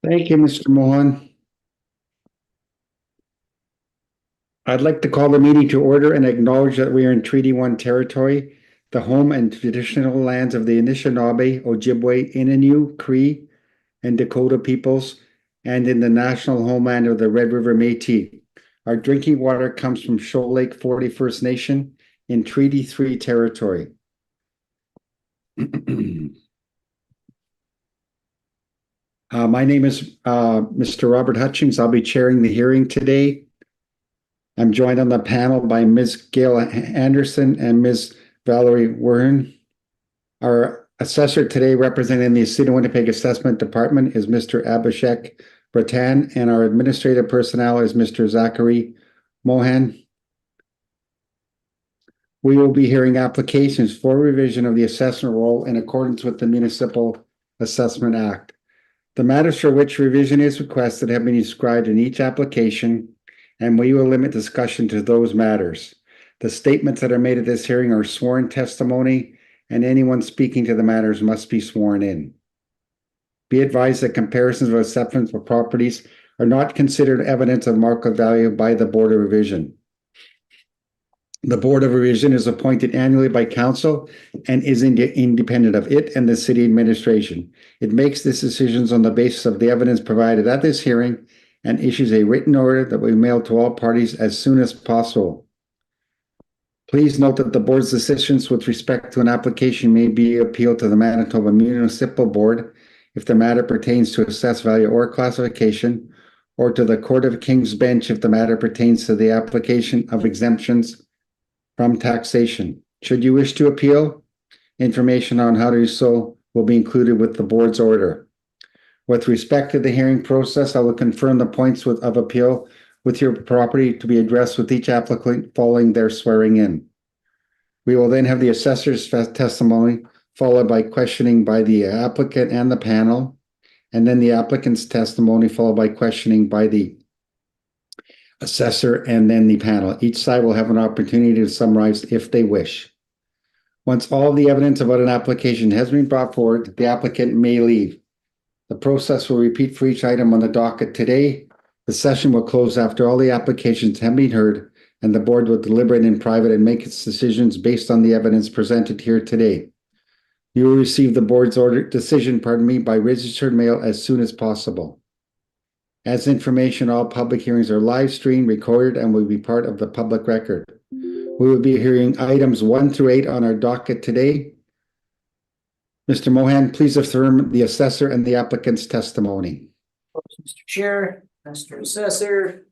Thank you, Mr. Mohan. I'd like to call the meeting to order and acknowledge that we are in Treaty 1 territory, the home and traditional lands of the Anishinaabe, Ojibwe, Innu, Cree, and Dakota peoples, and in the national homeland of the Red River Métis. Our drinking water comes from Shoal Lake 40 First Nation in Treaty 3 territory. My name is Mr. Robert Hutchings. I'll be chairing the hearing today. I'm joined on the panel by Ms. Gail Anderson and Ms. Valerie Wern. Our assessor today representing the City of Winnipeg Assessment Department is Mr. Abhishek Bratan, and our administrative personnel is Mr. Zachary Mohan. We will be hearing applications for revision of the assessment roll in accordance with the Municipal Assessment Act. The matters for which revision is requested have been described in each application, and we will limit discussion to those matters. The statements that are made at this hearing are sworn testimony, and anyone speaking to the matters must be sworn in. Be advised that comparisons of assessments for properties are not considered evidence of market value by the Board of Revision. The Board of Revision is appointed annually by Council and is independent of it and the City Administration. It makes its decisions on the basis of the evidence provided at this hearing and issues a written order that will be mailed to all parties as soon as possible. Please note that the Board's decisions with respect to an application may be appealed to the Manitoba Municipal Board if the matter pertains to assessed value or classification, or to the Court of King's Bench if the matter pertains to the application of exemptions from taxation. Should you wish to appeal, information on how to do so will be included with the Board's order. With respect to the hearing process, I will confirm the points of appeal with your property to be addressed with each applicant following their swearing in. We will then have the assessor's testimony, followed by questioning by the applicant and the panel, and then the applicant's testimony, followed by questioning by the assessor and then the panel. Each side will have an opportunity to summarize if they wish. Once all the evidence about an application has been brought forward, the applicant may leave. The process will repeat for each item on the docket today. The session will close after all the applications have been heard, and the Board will deliberate in private and make its decisions based on the evidence presented here today. You will receive the Board's decision by registered mail as soon as possible. As information, all public hearings are live streamed, recorded, and will be part of the public record. We will be hearing items 1 through 8 on our docket today. Mr. Mohan, please affirm the assessor and the applicant's testimony. Mr. Chair, Mr. Assessor,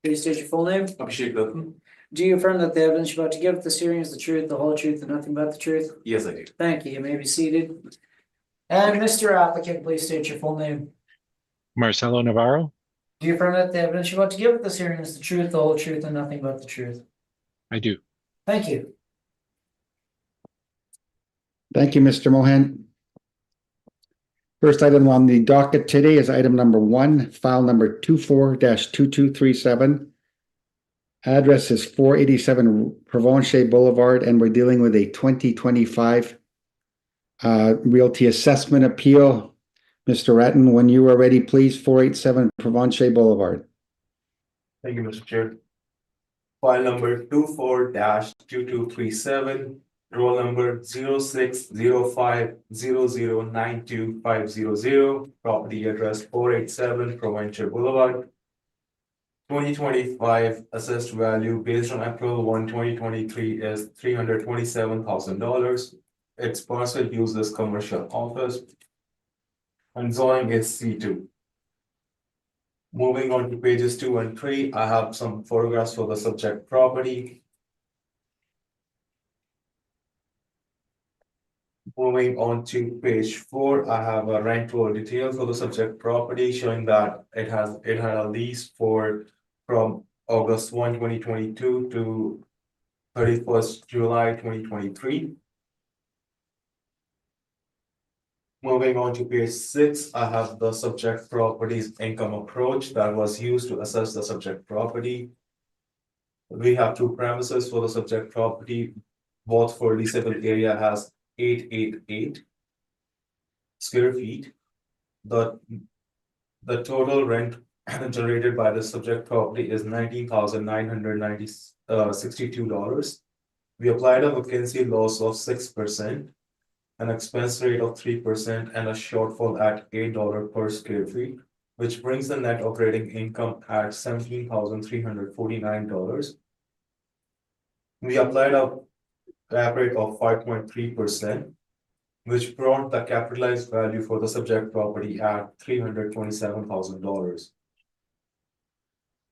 please state your full name. Abhishek Bratan. Do you affirm that the evidence you're about to give at this hearing is the truth, the whole truth, and nothing but the truth? Yes, I do. Thank you. You may be seated. And Mr. Applicant, please state your full name. Marcelo Navarro. Do you affirm that the evidence you're about to give at this hearing is the truth, the whole truth, and nothing but the truth? I do. Thank you. Thank you, Mr. Mohan. First item on the docket today is item number 1, file number 24-2237. Address is 487 Provencher Boulevard, and we're dealing with a 2025 realty assessment appeal. Mr. Ratton, when you are ready, please, 487 Provencher Boulevard. Thank you, Mr. Chair. File number 24-2237, roll number 0605009250, property address 487 Provencher Boulevard. 2025 assessed value based on April 1, 2023 is $327,000. Its parcel use is commercial office, and zoning is C2. Moving on to pages 2 and 3, I have some photographs for the subject property. Moving on to page 4, I have a rent roll detail for the subject property showing that it had a lease from August 1, 2022 to 31st July 2023. Moving on to page 6, I have the subject property's income approach that was used to assess the subject property. We have 2 premises for the subject property, both for leasable area has 888 square feet. The the total rent generated by the subject property is $19,962. We applied a vacancy loss of 6%, an expense rate of 3%, and a shortfall at $8 per square feet, which brings the net operating income at $17,349. We applied a cap rate of 5.3%, which brought the capitalized value for the subject property at $327,000.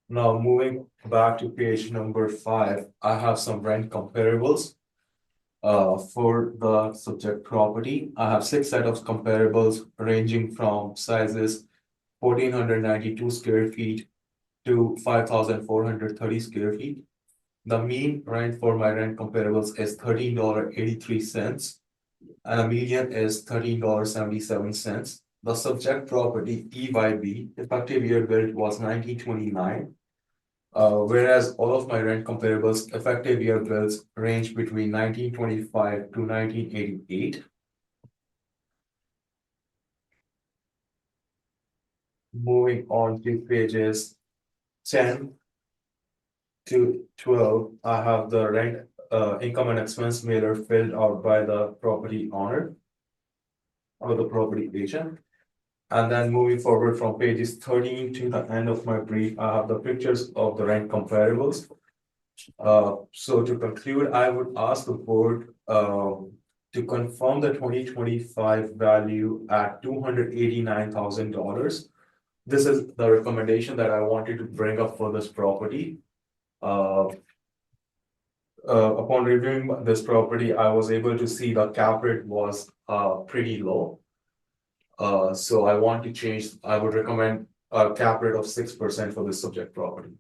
Now, moving back to page number 5, I have some rent comparables. For the subject property, I have 6 set of comparables ranging from sizes 1,492 square feet to 5,430 square feet. The mean rent for my rent comparables is $13.83, and a median is $13.77. The subject property EYB, effective year built, was 1929. Whereas all of my rent comparables effective year bills range between 1925 to 1988. Moving on to pages 10 to 12, I have the rent income and expense mailer filled out by the property owner or the property agent. And then moving forward from pages 13 to the end of my brief, I have the pictures of the rent comparables. So to conclude, I would ask the board to confirm the 2025 value at $289,000. This is the recommendation that I wanted to bring up for this property. Upon reviewing this property, I was able to see the cap rate was pretty low. So I want to change, I would recommend a cap rate of 6% for this subject property.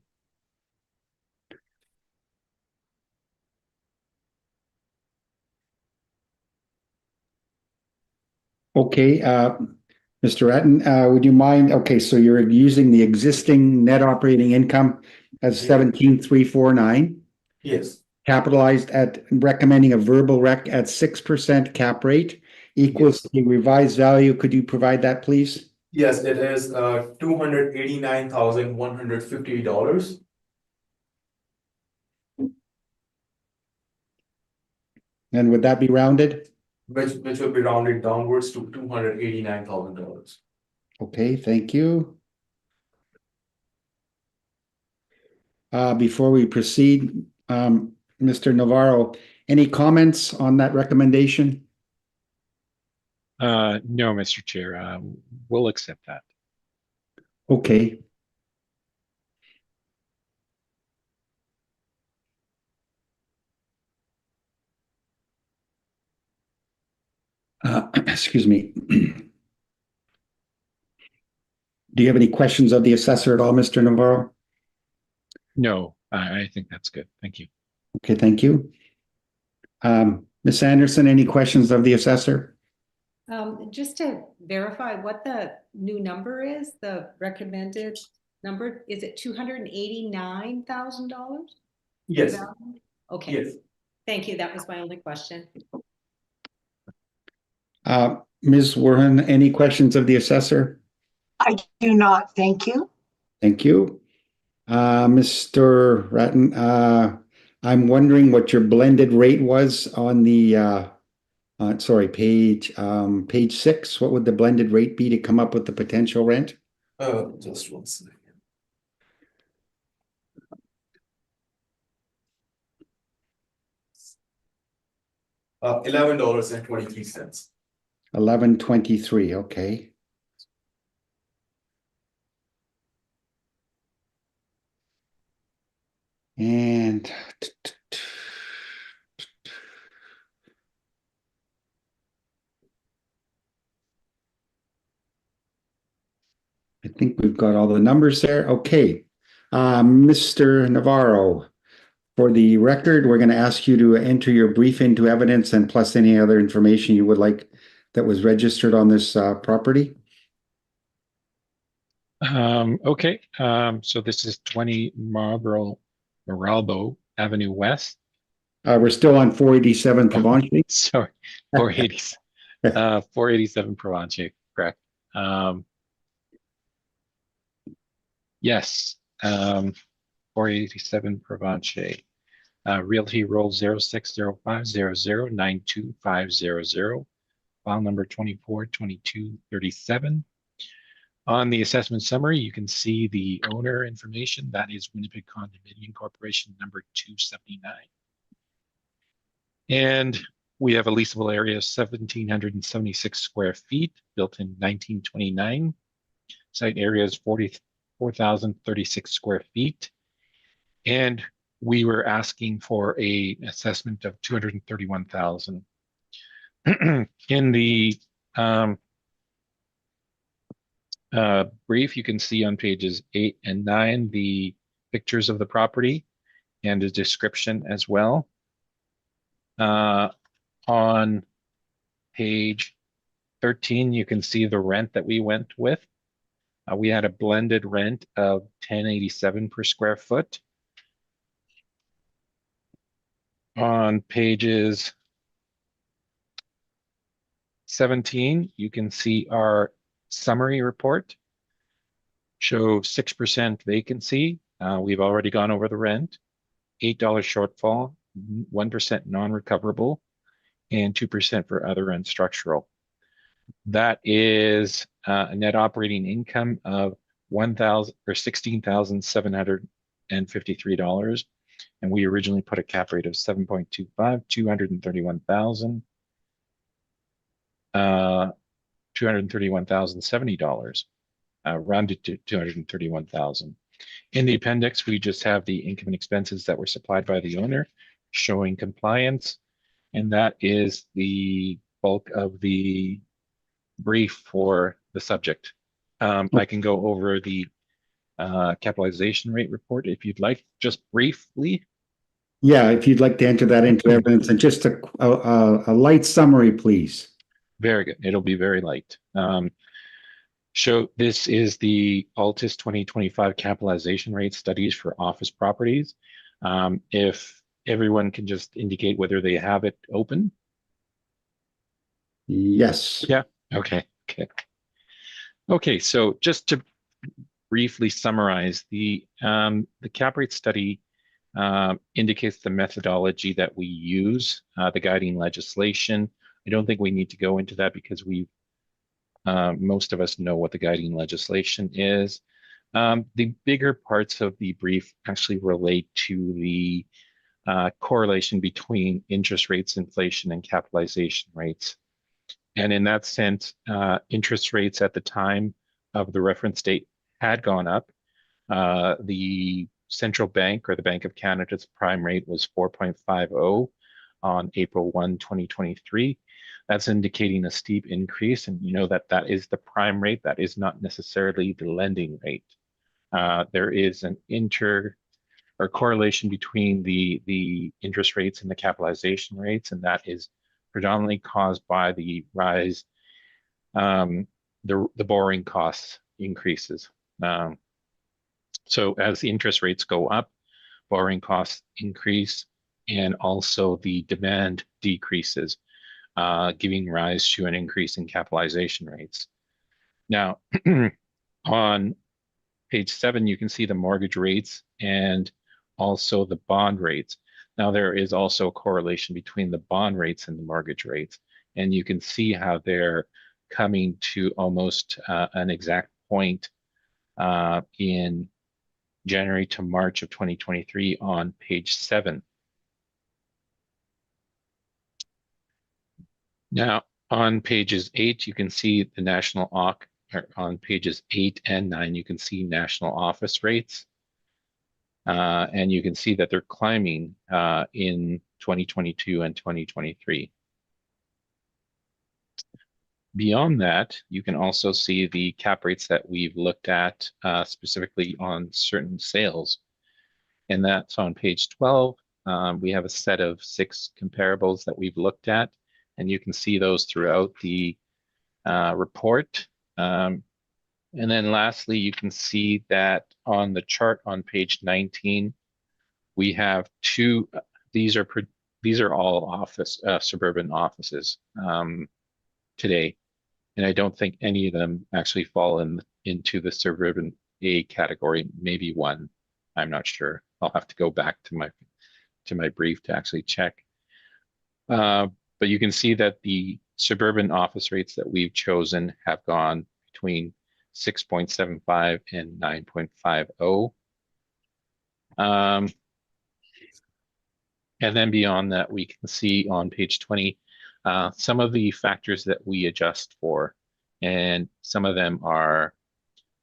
Okay, Mr. Ratton, would you mind, okay, so you're using the existing net operating income as 17,349, Yes, capitalized at recommending a verbal rec at 6% cap rate equals the revised value. Could you provide that, please? yes, it is $289,150. And would that be rounded? Which will be rounded downwards to $289,000. Okay, thank you. Before we proceed, Mr. Navarro, any comments on that recommendation? No, Mr. Chair, we'll accept that. Okay. Excuse me. Do you have any questions of the assessor at all, Mr. Navarro? No, I think that's good. Thank you. Okay, thank you. Ms. Anderson, any questions of the assessor? Just to verify what the new number is, the recommended number, is it $289,000? Yes, Okay, yes. thank you. That was my only question. Ms. Werhan, any questions of the assessor? I do not, thank you. Thank you. Mr. Ratton, I'm wondering what your blended rate was on the sorry, page 6. What would the blended rate be to come up with the potential rent? Just 1 second. $11.23. 1123, okay. And I think we've got all the numbers there. Okay. Mr. Navarro, for the record, we're going to ask you to enter your brief into evidence and plus any other information you would like that was registered on this property. Okay, so this is 20 Maralbo Avenue West. We're still on 487 Provence. Sorry, 487 Provence, correct. Yes, 487 Provencher. Realty roll 0605009250, file number 242237. On the assessment summary, you can see the owner information. That is Winnipeg Condominium Corporation number 279. And we have a leasable area of 1,776 square feet, built in 1929. Site area is 44,036 square feet. And we were asking for a assessment of 231,000. In the brief, you can see on pages 8 and 9 the pictures of the property and a description as well. On page 13, you can see the rent that we went with. We had a blended rent of $10.87 per square foot. On pages 17, you can see our summary report. Show 6% vacancy. We've already gone over the rent. $8 shortfall, 1% non-recoverable, and 2% for other and structural. That is a net operating income of $16,753, and we originally put a cap rate of 7.25, $231,070, rounded to 231,000. In the appendix, we just have the income and expenses that were supplied by the owner, showing compliance, and that is the bulk of the brief for the subject. I can go over the capitalization rate report if you'd like, just briefly. Yeah, if you'd like to enter that into evidence, and just a light summary, please. Very good. It'll be very light. This is the Altus 2025 capitalization rate studies for office properties. If everyone can just indicate whether they have it open. Yes. Yeah. Okay. So just to briefly summarize, the cap rate study indicates the methodology that we use, the guiding legislation. I don't think we need to go into that because most of us know what the guiding legislation is. The bigger parts of the brief actually relate to the correlation between interest rates, inflation, and capitalization rates. And in that sense, interest rates at the time of the reference date had gone up. The central bank, or the Bank of Canada's prime rate, was 4.50 on April 1, 2023. That's indicating a steep increase, and you know that is the prime rate. That is not necessarily the lending rate. There is an correlation between the interest rates and the capitalization rates, and that is predominantly caused by the rise, the borrowing costs increases. So as the interest rates go up, borrowing costs increase, and also the demand decreases, giving rise to an increase in capitalization rates. Now, on page 7, you can see the mortgage rates and also the bond rates. Now, there is also a correlation between the bond rates and the mortgage rates, and you can see how they're coming to almost an exact point in January to March of 2023 on page 7. Now, on pages 8, you can see the national on pages 8 and 9, you can see national office rates. And you can see that they're climbing in 2022 and 2023. Beyond that, you can also see the cap rates that we've looked at specifically on certain sales. And that's on page 12. We have a set of 6 comparables that we've looked at, and you can see those throughout the report. And then lastly, you can see that on the chart on page 19, we have 2, these are all office, suburban offices today. And I don't think any of them actually fall into the a category, maybe one. I'm not sure. I'll have to go back to my brief to actually check. But you can see that the suburban office rates that we've chosen have gone between 6.75 and 9.50. And then beyond that, we can see on page 20 some of the factors that we adjust for. And some of them are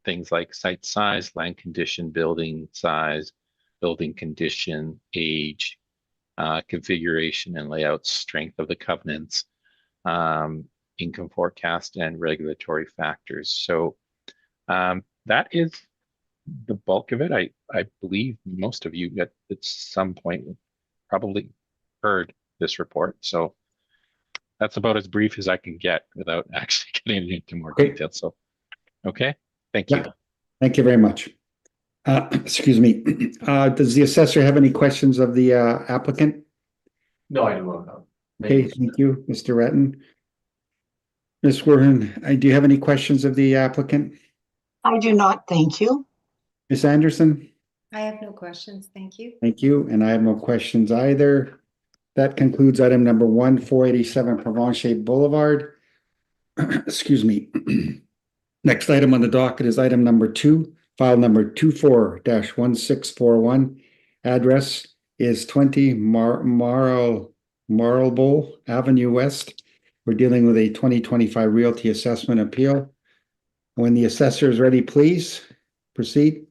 things like site size, land condition, building size, building condition, age, configuration and layout, strength of the covenants, income forecast, and regulatory factors. So that is the bulk of it. I believe most of you at some point probably heard this report. So that's about as brief as I can get without actually getting into more Okay. detail. So, okay, thank you. Yeah. Thank you very much. Excuse me. Does the assessor have any questions of the applicant? No, I do not have. Okay, thank you, Mr. Retton. Ms. Warren, do you have any questions of the applicant? I do not, thank you. Ms. Anderson? I have no questions, thank you. Thank you, and I have no questions either. That concludes item number 1, 487 Provencher Boulevard. Excuse me. Next item on the docket is item number 2, file number 24-1641. Address is 20 Marlborough Avenue West. We're dealing with a 2025 realty assessment appeal. When the assessor is ready, please proceed.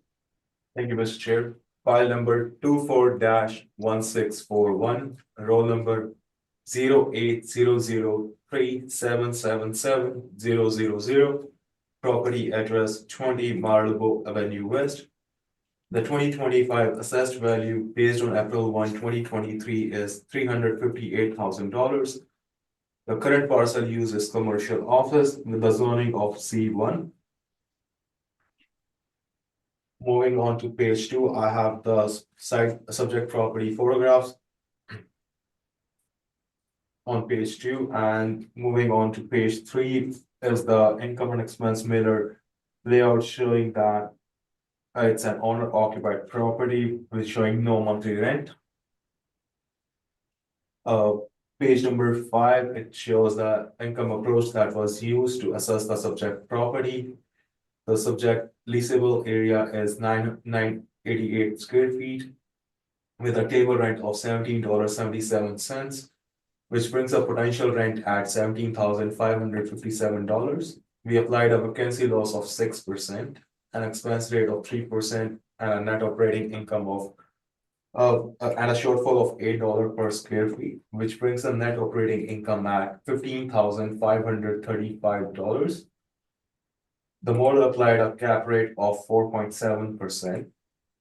Thank you, Mr. Chair. File number 24-1641, roll number 080037777000, property address 20 Marlborough Avenue West. The 2025 assessed value based on April 1, 2023 is $358,000. The current parcel use is commercial office with the zoning of C1. Moving on to page 2, I have the site subject property photographs on page 2, and moving on to page 3 is the income and expense mailer layout showing that it's an owner occupied property with showing no monthly rent. Page number 5, it shows the income approach that was used to assess the subject property. The subject leasable area is 988 square feet with a table rent of $17.77, which brings a potential rent at $17,557. We applied a vacancy loss of 6%, an expense rate of 3%, and a net operating income of and a shortfall of $8 per square feet, which brings the net operating income at $15,535. The model applied a cap rate of 4.7%,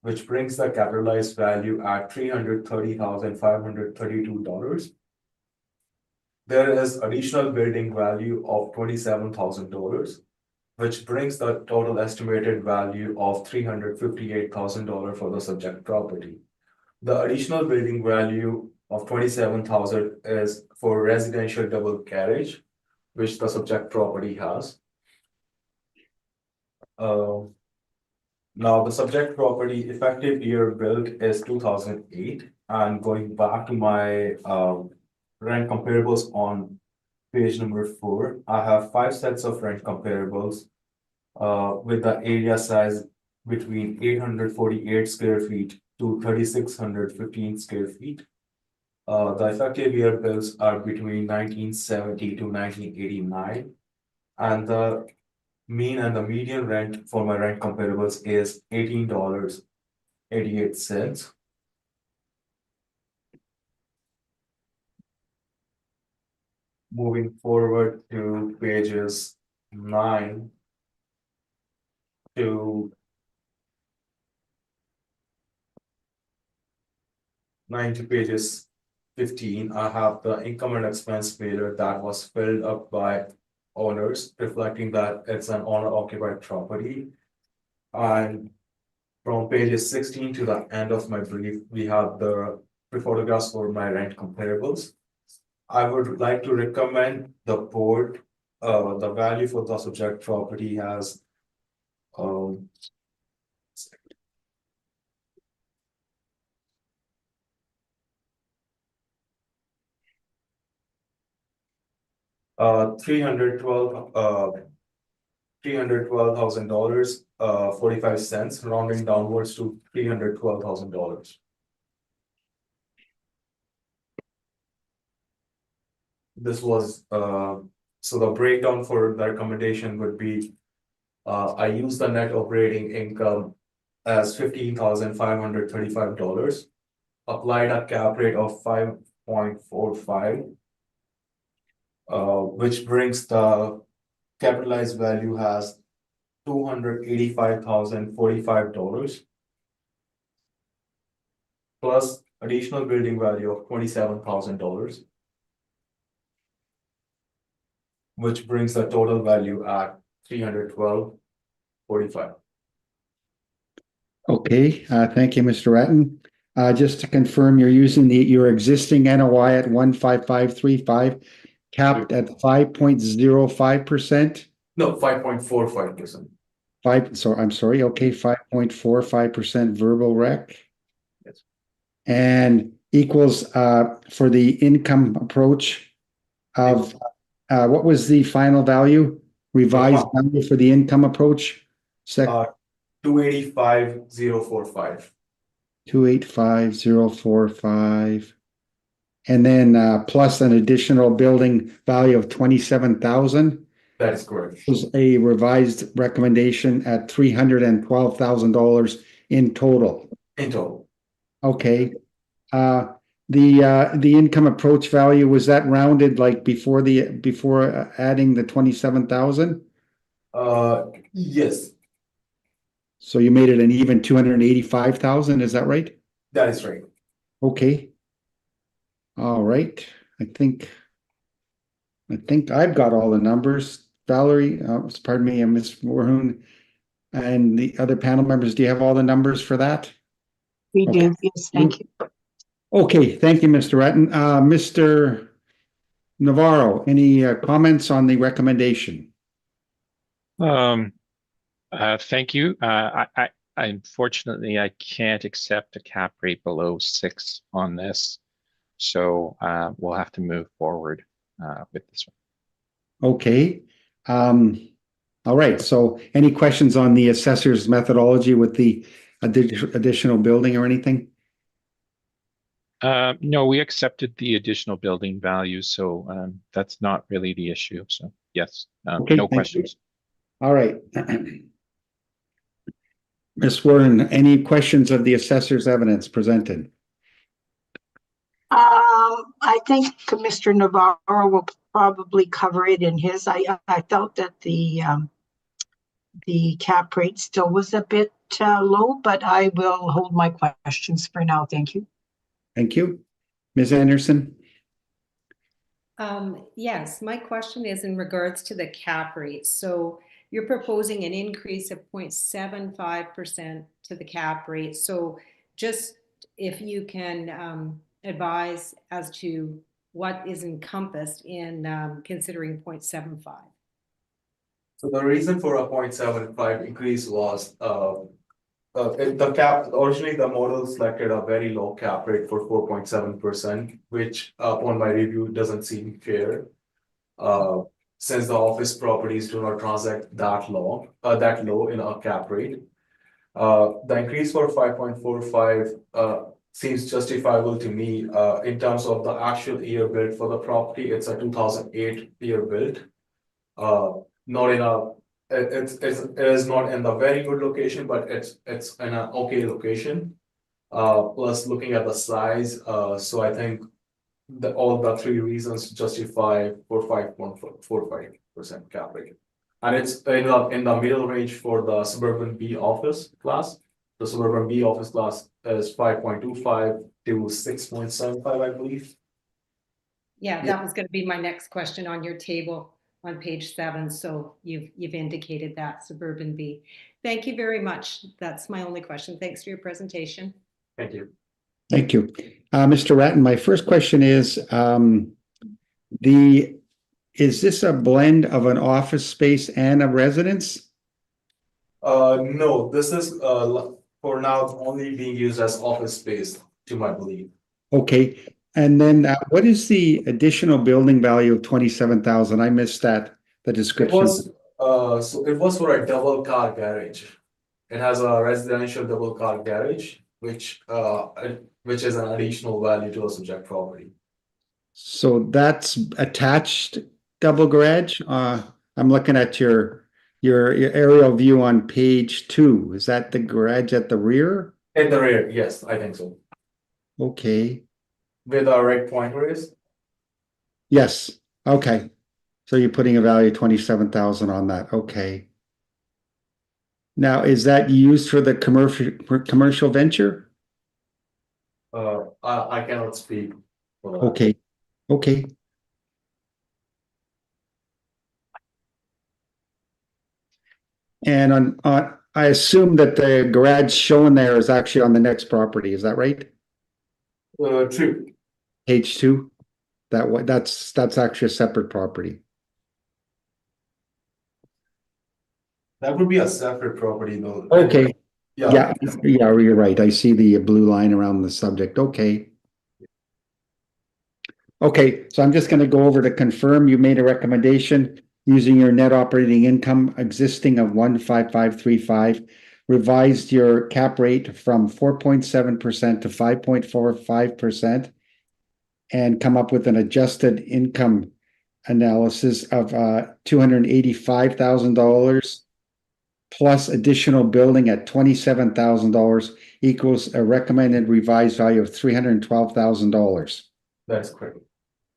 which brings the capitalized value at $330,532. There is additional building value of $27,000, which brings the total estimated value of $358,000 for the subject property. The additional building value of $27,000 is for residential double carriage, which the subject property has. Now the subject property effective year built is 2008, and going back to my rent comparables on page number 4, I have 5 sets of rent comparables with the area size between 848 square feet to 3,615 square feet. The effective year bills are between 1970 to 1989, and the mean and the median rent for my rent comparables is $18.88. Moving forward to pages 9 to 9 to pages 15, I have the income and expense mailer that was filled up by owners, reflecting that it's an owner occupied property. And from pages 16 to the end of my brief, we have the photographs for my rent comparables. I would like to recommend the board, the value for the subject property has $312,000, 45 cents, rounding downwards to $312,000. This was, so the breakdown for the recommendation would be, I use the net operating income as $15,535, applied a cap rate of 5.45, which brings the capitalized value as $285,045 plus additional building value of $27,000, which brings the total value at $312,45. Okay, thank you, Mr. Ratton. Just to confirm, you're using your existing NOI at 15535, capped at 5.05%. No, 5.45%. I'm sorry, okay, 5.45% verbal rec. Yes. And equals for the income approach of what was the final value? Revised value for the income approach? 285,045. 285,045. And then plus an additional building value of 27,000. That is correct. Was a revised recommendation at $312,000 in total. In total. Okay. The income approach value, was that rounded like before adding the 27,000? Yes, So you made it an even 285,000, is that right? that is right. Okay. All right. I think I've got all the numbers. Valerie, pardon me, and Ms. Warhoon, and the other panel members, do you have all the numbers for that? We Okay. do. Yes, thank you. Okay, thank you, Mr. Ratton. Mr. Navarro, any comments on the recommendation? Thank you. I unfortunately I can't accept a cap rate below 6 on this, so we'll have to move forward with this one. Okay. All right. So any questions on the assessor's methodology with the additional building or anything? No, we accepted the additional building value, so that's not really the issue. So yes, Okay, no thank you. questions. All right. Ms. Warren, any questions of the assessor's evidence presented? I think Mr. Navarro will probably cover it in his. I felt that the cap rate still was a bit low, but I will hold my questions for now. Thank you. Thank you. Ms. Anderson? Yes, my question is in regards to the cap rate. So you're proposing an increase of 0.75% to the cap rate. So just if you can advise as to what is encompassed in considering 0.75. So the reason for a 0.75 increase was originally the model selected a very low cap rate for 4.7%, which upon my review doesn't seem fair. Since the office properties do not transact that low in a cap rate. The increase for 5.45 seems justifiable to me in terms of the actual year built for the property. It's a 2008 year built. It is not in the very good location, but it's in an okay location. Plus looking at the size, so I think all the three reasons justify for 5.45% cap rate. And it's in the middle range for the suburban B office class. The suburban B office class is 5.25 to 6.75, I believe. Yeah, that was going to be my next question on your table on page 7. So you've indicated that suburban B. Thank you very much. That's my only question. Thanks for your presentation. Thank you. Thank you. Mr. Ratton, my first question is is this a blend of an office space and a residence? No, this is for now only being used as office space, to my belief. Okay. And then what is the additional building value of 27,000? I missed that, the It description. was, so it was for a double car garage. It has a residential double car garage, which is an additional value to a subject property. So that's attached double garage? I'm looking at your aerial view on page 2. Is that the garage at the rear? In the rear, yes, I think so. Okay, Where the red pointer is, yes, okay. So you're putting a value of 27,000 on that, okay. Now, is that used for the commercial venture? I cannot speak for that. Okay, okay. And I assume that the garage shown there is actually on the next property, is that right? True, Page 2? That's actually a separate property. that would be a separate property though. Okay, Yeah, yeah, you're right. I see the blue line around the subject. Okay. Okay, so I'm just gonna go over to confirm you made a recommendation using your net operating income existing of 15535. Revised your cap rate from 4.7% to 5.45%. And come up with an adjusted income analysis of $285,000 plus additional building at $27,000 equals a recommended revised value of $312,000. that's correct.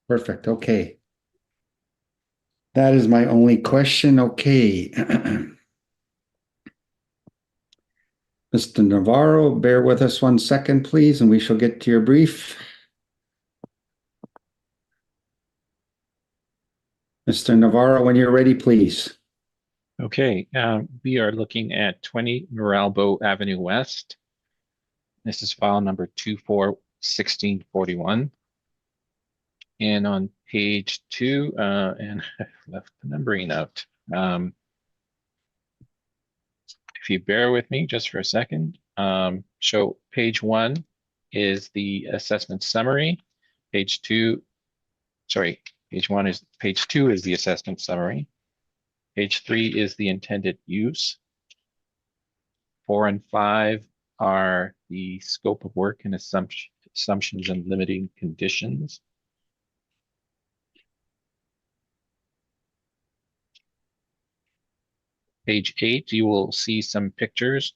Perfect, okay. That is my only question, okay. Mr. Navarro, bear with us 1 second, please, and we shall get to your brief. Mr. Navarro, when you're ready, please. Okay, we are looking at 20 Miralbo Avenue West. This is file number 241641. And on page 2, and I left the numbering out. If you bear with me just for a second, so page 1 is the assessment summary. Page 2 is the assessment summary. Page 3 is the intended use. 4 and 5 are the scope of work and assumptions and limiting conditions. Page 8, you will see some pictures.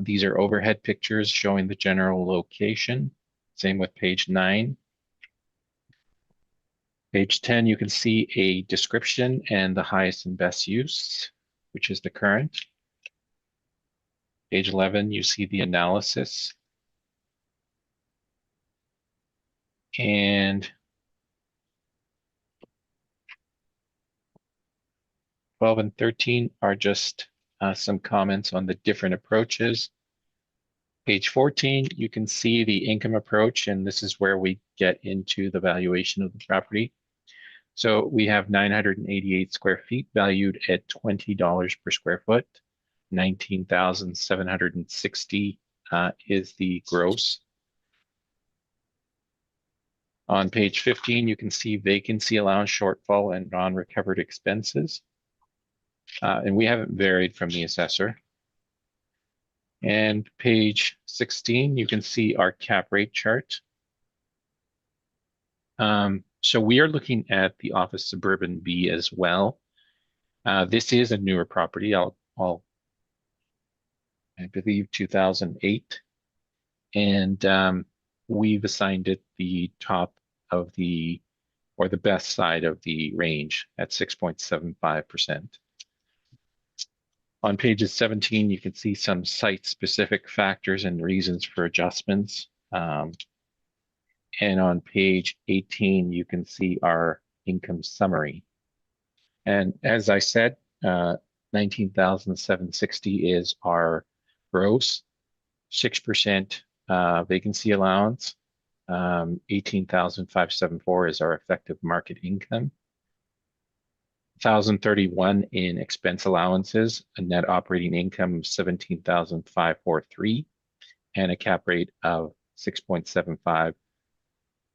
These are overhead pictures showing the general location. Same with page 9. Page 10, you can see a description and the highest and best use, which is the current. Page 11, you see the analysis. And 12 and 13 are just some comments on the different approaches. Page 14, you can see the income approach, and this is where we get into the valuation of the property. So we have 988 square feet valued at $20 per square foot. 19,760 is the gross. On page 15, you can see vacancy allowance shortfall and non-recovered expenses. And we haven't varied from the assessor. And page 16, you can see our cap rate chart. So we are looking at the Office Suburban B as well. This is a newer property. I believe 2008. And we've assigned it the top of the best side of the range at 6.75%. On pages 17, you can see some site-specific factors and reasons for adjustments. And on page 18, you can see our income summary. And as I said, 19,760 is our gross, 6% vacancy allowance, 18,574 is our effective market income. 1,031 in expense allowances, a net operating income of 17,543, and a cap rate of 6.75.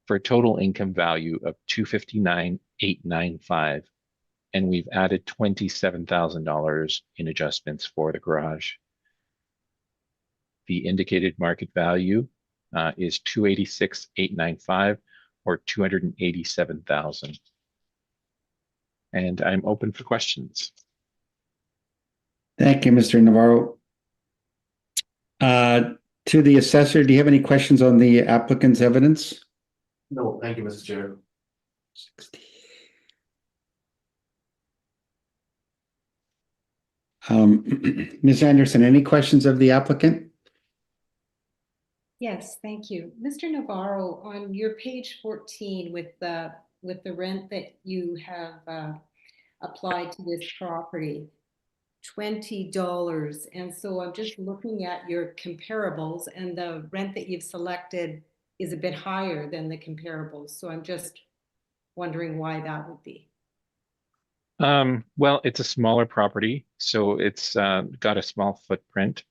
for a total income value of $259,895. And we've added $27,000 in adjustments for the garage. The indicated market value is $286,895 or $287,000. And I'm open for questions. Thank you, Mr. Navarro. To the assessor, do you have any questions on the applicant's evidence? No, thank you, Mr. Chair. Ms. Anderson, any questions of the applicant? Yes, thank you. Mr. Navarro, on your page 14 with the rent that you have applied to this property, $20. And so I'm just looking at your comparables, and the rent that you've selected is a bit higher than the comparables. So I'm just wondering why that would be. Well, it's a smaller property, so it's got a small footprint.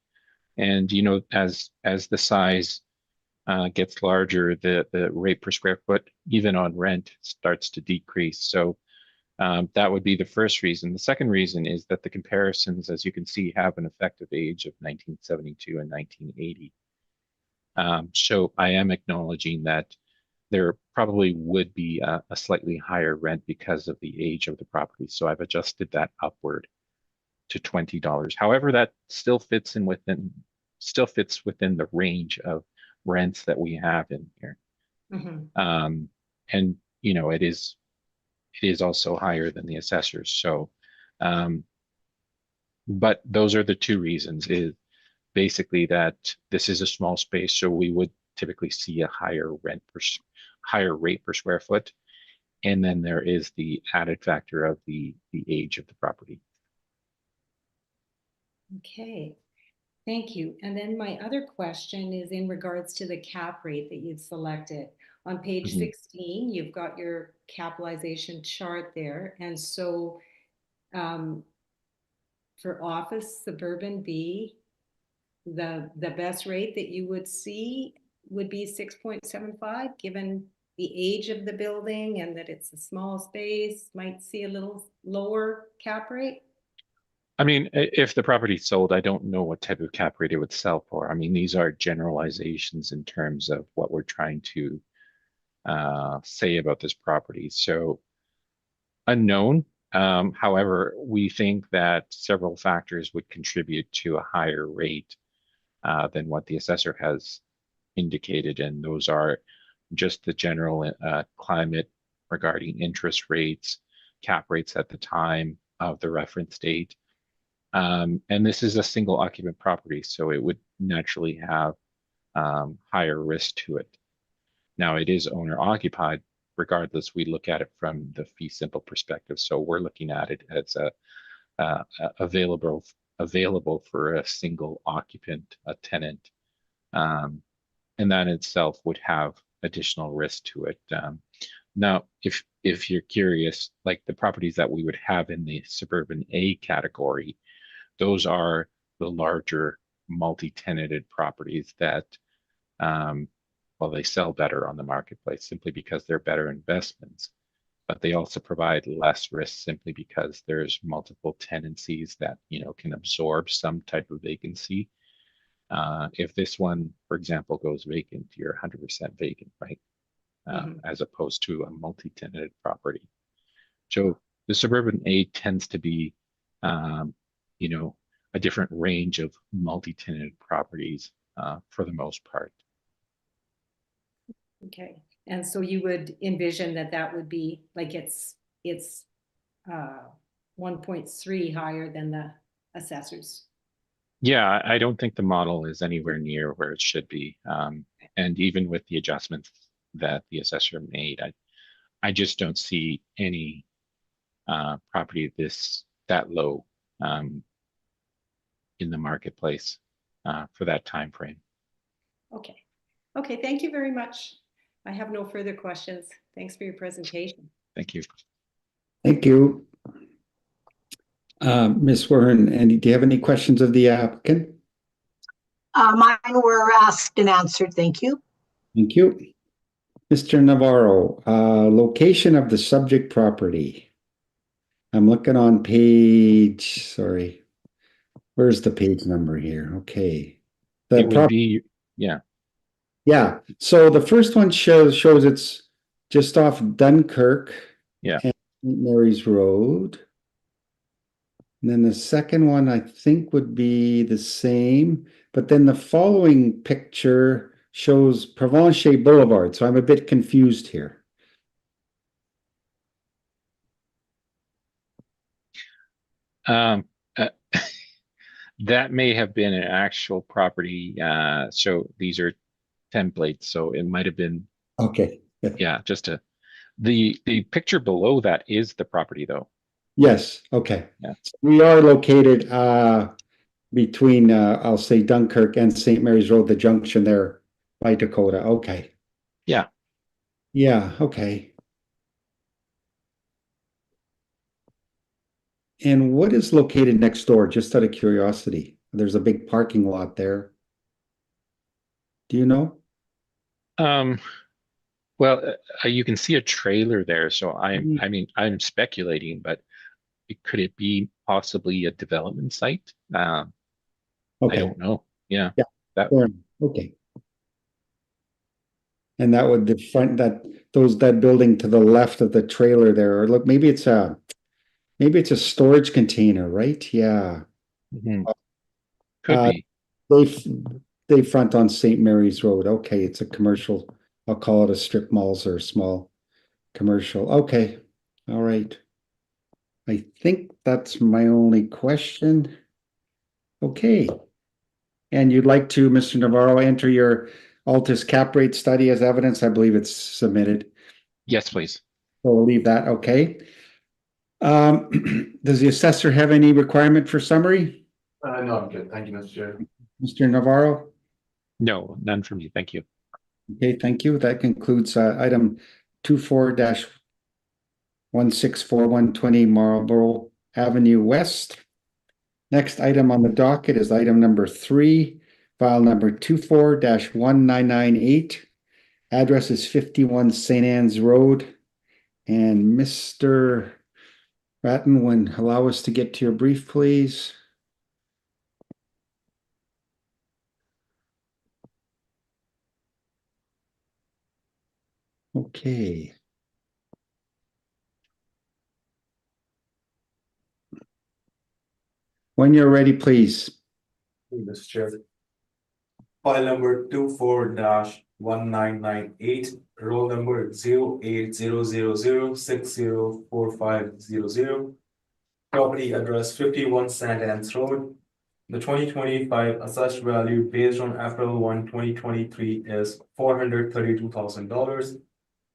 And as the size gets larger, the rate per square foot, even on rent, starts to decrease. So that would be the first reason. The second reason is that the comparisons, as you can see, have an effective age of 1972 and 1980. So I am acknowledging that there probably would be a slightly higher rent because of the age of the property. So I've adjusted that upward to $20. However, that still fits within the range of rents that we have in here. Mm-hmm. And it is also higher than the assessors. So, but those are the two reasons, is basically that this is a small space, so we would typically see a higher rate per square foot. And then there is the added factor of the age of the property. Okay, thank you. And then my other question is in regards to the cap rate that you've selected. On page 16, you've got your capitalization chart there. And so for office suburban B, the best rate that you would see would be 6.75, given the age of the building and that it's a small space, might see a little lower cap rate. I mean, if the property sold, I don't know what type of cap rate it would sell for. I mean, these are generalizations in terms of what we're trying to say about this property. So unknown. However, we think that several factors would contribute to a higher rate than what the assessor has indicated. And those are just the general climate regarding interest rates, cap rates at the time of the reference date. And this is a single occupant property, so it would naturally have higher risk to it. Now, it is owner occupied. Regardless, we look at it from the fee simple perspective. So we're looking at it as available for a single occupant, a tenant. And that itself would have additional risk to it. Now, if you're curious, like the properties that we would have in the suburban A category, those are the larger multi-tenanted properties that, well, they sell better on the marketplace simply because they're better investments, but they also provide less risk simply because there's multiple tenancies that, can absorb some type of vacancy. If this one, for example, goes vacant, you're 100% vacant, right? As opposed to a multi-tenanted property. So the suburban A tends to be, a different range of multi-tenanted properties for the most part. Okay, and so you would envision that would be like it's 1.3 higher than the assessors. Yeah, I don't think the model is anywhere near where it should be. And even with the adjustments that the assessor made, I just don't see any property that low in the marketplace for that time frame. Okay. Okay, thank you very much. I have no further questions. Thanks for your presentation. Thank you. Thank you. Ms. Warren, and do you have any questions of the applicant? Mine were asked and answered. Thank you. Thank you. Mr. Navarro, location of the subject property. I'm looking on page, sorry. Where's the page number here? Okay. The It would prop, be, yeah, yeah, so the first one shows it's just off Dunkirk. Yeah. And St. Mary's Road. And then the second one, I think, would be the same, but then the following picture shows Provencher Boulevard, so I'm a bit confused here. um, uh, that may have been an actual property, so these are templates, so it might have been, Okay, yeah, the picture below that is the property though. yes, okay. Yeah. We are located between I'll say Dunkirk and St. Mary's Road, the junction there by Dakota. Okay. Yeah. Yeah, okay. And what is located next door, just out of curiosity? There's a big parking lot there. Do you know? Um, well, you can see a trailer there, so I mean, I'm speculating, but could it be possibly a development site? I Okay, don't know. Yeah, yeah, that fair enough. Okay. And that would the front that building to the left of the trailer there, or look, maybe it's a storage container, right? Yeah. mhm, could Uh, be. they f- they front on St. Mary's Road. Okay, it's a commercial. I'll call it a strip malls or a small commercial. Okay. All right. I think that's my only question. Okay. And you'd like to, Mr. Navarro, enter your Altus cap rate study as evidence? I believe it's submitted. Yes, please. So we'll leave that. Okay. Does the assessor have any requirement for summary? No, I'm good. Thank you, Mr. Chair. Mr. Navarro? No, none for me. Thank you. Okay, thank you. That concludes item 24-164120 Marlborough Avenue West. Next item on the docket is item number 3, file number 24-1998. Address is 51 St. Anne's Road. And Mr. Ratton, allow us to get to your brief, please. Okay. When you're ready, please. Mr. Chair. File number 24-1998, roll number 0800604500. Property address 51 St. Anne's Road. The 2025 assessed value based on April 1, 2023 is $432,000.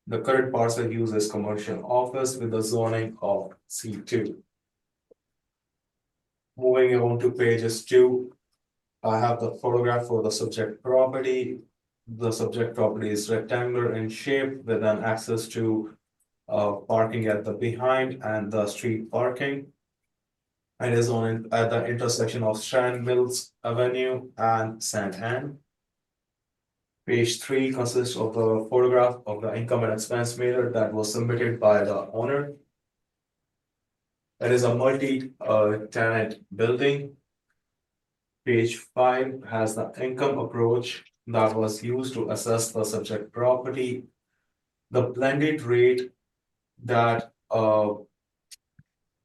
The current parcel use is commercial office with the zoning of C2. Moving on to pages 2. I have the photograph for the subject property. The subject property is rectangular in shape with an access to parking at the behind and the street parking. It is at the intersection of Strand Mills Avenue and St. Anne. Page 3 consists of the photograph of the income and expense meter that was submitted by the owner. It is a multi-tenant building. Page 5 has the income approach that was used to assess the subject property. The blended rate that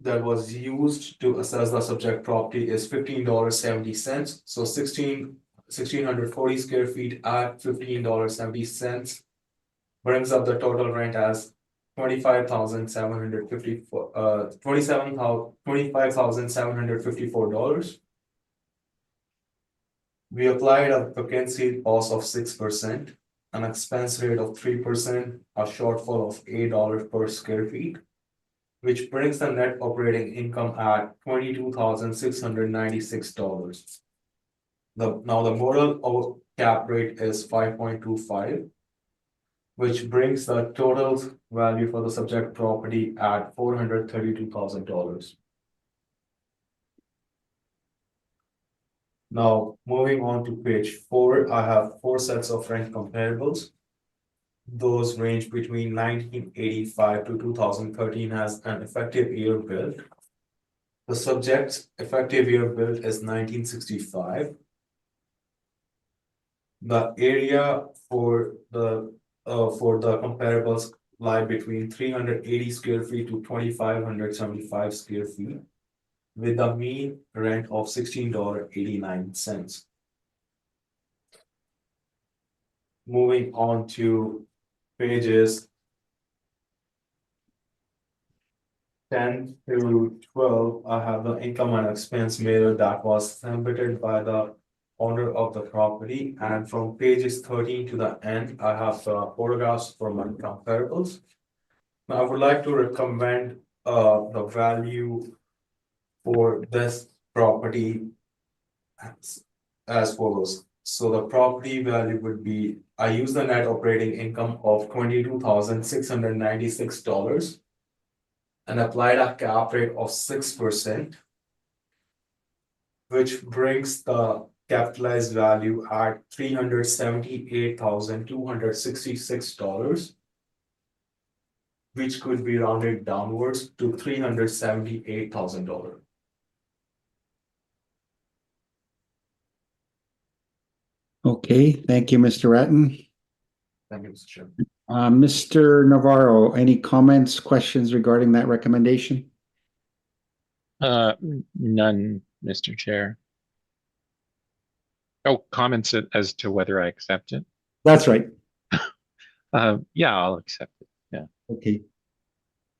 was used to assess the subject property is $15.70. So 1,640 square feet at $15.70 brings up the total rent as $25,754. We applied a vacancy loss of 6%, an expense rate of 3%, a shortfall of $8 per square feet, which brings the net operating income at $22,696. Now the model cap rate is 5.25, which brings the total value for the subject property at $432,000. Now, moving on to page 4, I have 4 sets of rent comparables. those range between 1985 to 2013 as an effective year built. The subject's effective year built is 1965. The area for the comparables lie between 380 square feet to 2,575 square feet, with a mean rent of $16.89. Moving on to pages 10 to 12, I have the income and expense measure that was submitted by the owner of the property, and from pages 13 to the end, I have the photographs for my comparables. Now, I would like to recommend the value for this property as follows. So the property value would be, I use the net operating income of $22,696 and applied a cap rate of 6%, which brings the capitalized value at $378,266, which could be rounded downwards to $378,000. Okay, thank you, Mr. Ratton. Thank you, Mr. Chairman. Mr. Navarro, any comments, questions regarding that recommendation? None, Mr. Chair. Oh, comments as to whether I accept it? That's right. Yeah, I'll accept it. Yeah. Okay.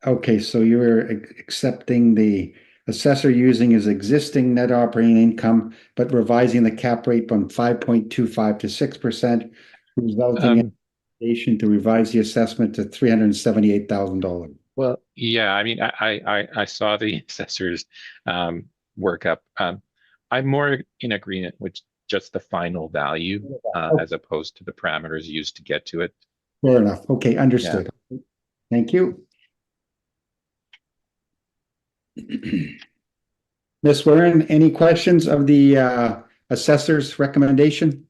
Okay, so you're accepting the assessor using his existing net operating income, but revising the cap rate from 5.25 to 6%, resulting in to revise the assessment to $378,000. Well, yeah, I mean, I saw the assessor's workup. I'm more in agreement with just the final value as opposed to the parameters used to get to it. Fair enough. Okay, understood. Thank you. Ms. Warren, any questions of the assessor's recommendation?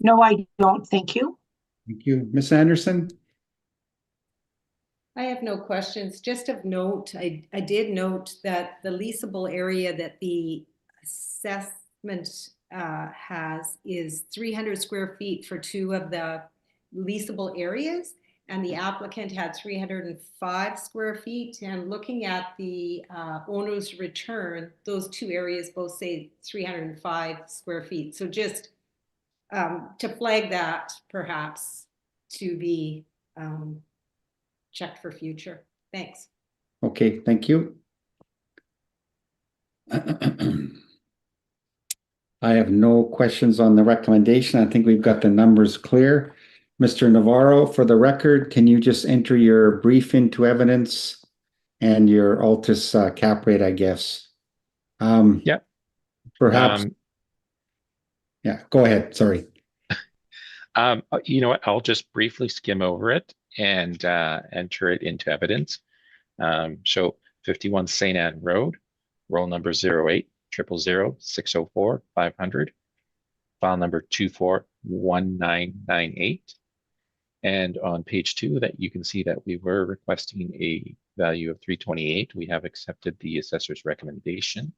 No, I don't. Thank you. Thank you. Ms. Anderson? I have no questions. Just of note, I did note that the leasable area that the assessment has is 300 square feet for two of the leasable areas, and the applicant had 305 square feet. And looking at the owner's return, those two areas both say 305 square feet. So just to flag that, perhaps, to be checked for future. Thanks. Okay, thank you. I have no questions on the recommendation. I think we've got the numbers clear. Mr. Navarro, for the record, can you just enter your brief into evidence and your Altus cap rate, I guess? Yeah. Perhaps. Yeah, go ahead. Sorry. You know what? I'll just briefly skim over it and enter it into evidence. So 51 St. Anne Road, roll number 08 000 604 500, file number 241998. And on page 2, that you can see that we were requesting a value of 328. We have accepted the assessor's recommendation.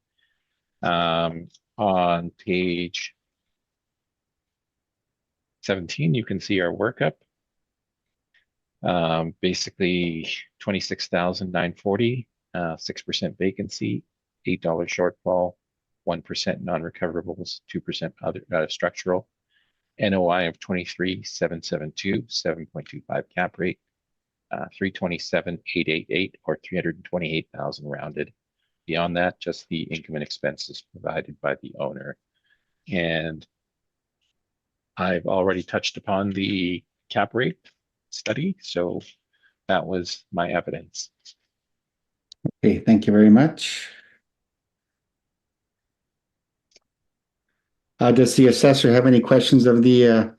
On page 17, you can see our workup. Basically 26,940, 6% vacancy, $8 shortfall, 1% non-recoverables, 2% other structural, NOI of 23,772, 7.25 cap rate, 327,888 or 328,000 rounded. Beyond that, just the income and expenses provided by the owner. And I've already touched upon the cap rate study, so that was my evidence. Okay, thank you very much. Does the assessor have any questions of the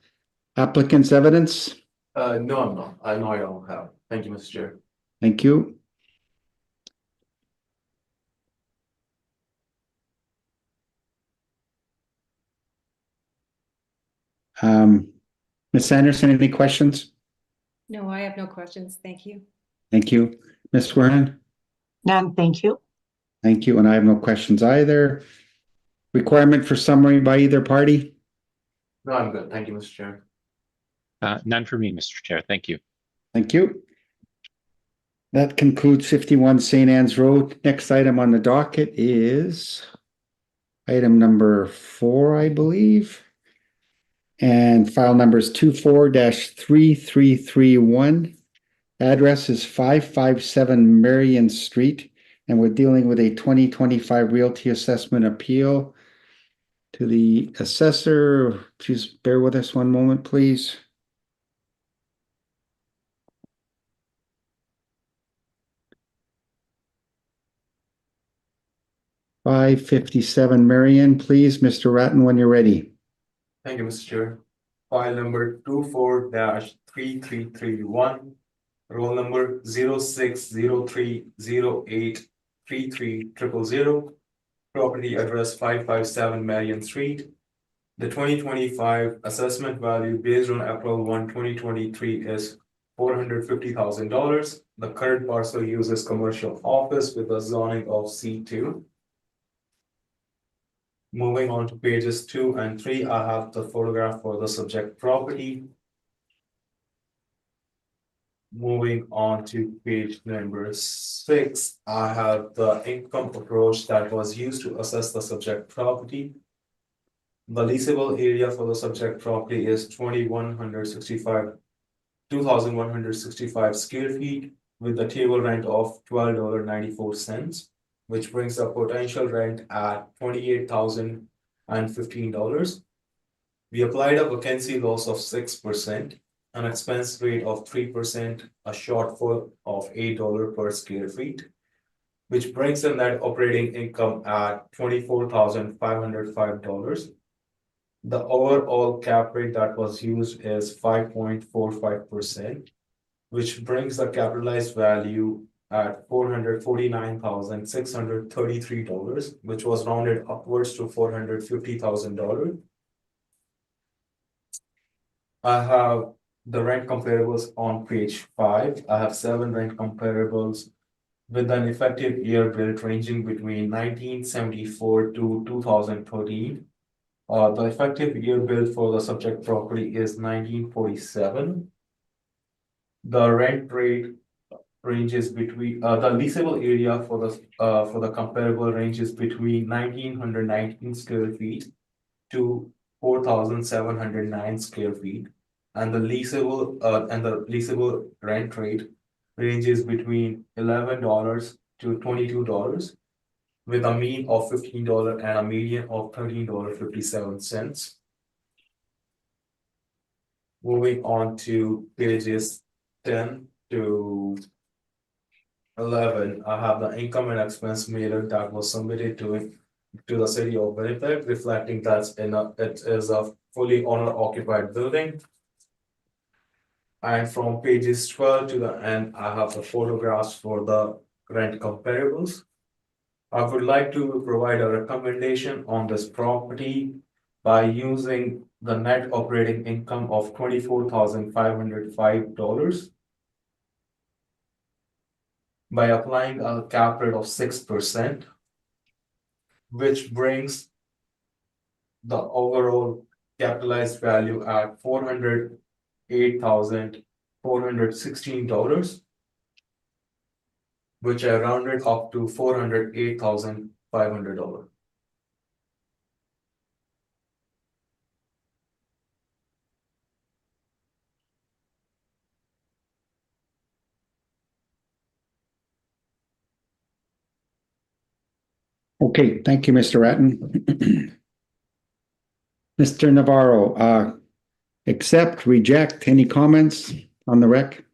applicant's evidence? No, I'm not. I know I don't have. Thank you, Mr. Chair. Thank you. Ms. Anderson, any questions? No, I have no questions. Thank you. Thank you. Ms. Wernan? None, thank you. Thank you, and I have no questions either. Requirement for summary by either party? No, I'm good. Thank you, Mr. Chair. None for me, Mr. Chair. Thank you. Thank you. That concludes 51 St. Anne's Road. Next item on the docket is item number 4, I believe. And file number is 24-3331. Address is 557 Marion Street, and we're dealing with a 2025 Realty Assessment Appeal to the assessor. Just bear with us one moment, please. "557 Marion, please, Mr. Ratton, when you're ready." Thank you, Mr. Chair. File number 24-3331, roll number 0603083300, property address 557 Marion Street. The 2025 assessment value based on April 1, 2023 is $450,000. The current parcel uses commercial office with a zoning of C2. Moving on to pages 2 and 3, I have the photograph for the subject property. Moving on to page number 6, I have the income approach that was used to assess the subject property. The leasable area for the subject property is 2,165 square feet with the table rent of $12.94, which brings the potential rent at $28,015. We applied a vacancy loss of 6%, an expense rate of 3%, a shortfall of $8 per square feet, which brings the net operating income at $24,505. The overall cap rate that was used is 5.45%, which brings the capitalized value at $449,633, which was rounded upwards to $450,000. I have the rent comparables on page 5. I have 7 rent comparables with an effective year built ranging between 1974 to 2013. The effective year built for the subject property is 1947. The rent rate ranges between the leasable area for the comparable ranges between 1,919 square feet to 4,709 square feet, and the leasable rent rate ranges between $11 to $22, with a mean of $15 and a median of $13.57. Moving on to pages 10 to 11, I have the income and expense mailer that was submitted to the city of Winnipeg, reflecting that it is a fully owner-occupied building. And from pages 12 to the end, I have the photographs for the rent comparables. I would like to provide a recommendation on this property by using the net operating income of $24,505 by applying a cap rate of 6%, which brings the overall capitalized value at $408,416, which I rounded up to $408,500. Okay, thank you, Mr. Ratton. Mr. Navarro, accept, reject, any comments on the rec?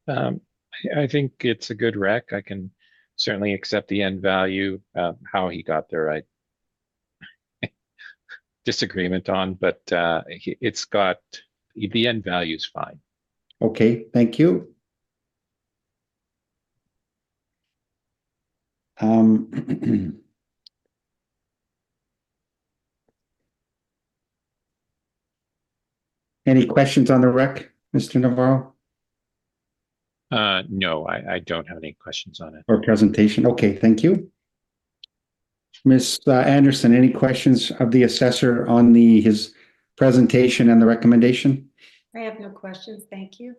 I think it's a good rec. I can certainly accept the end value. How he got there, I disagreement on, but it's got the end value is fine. Okay, thank you. Any questions on the rec? Mr. Navarro, No, I don't have any questions on it. or presentation? Okay, thank you. Ms. Anderson, any questions of the assessor on his presentation and the recommendation? I have no questions, thank you.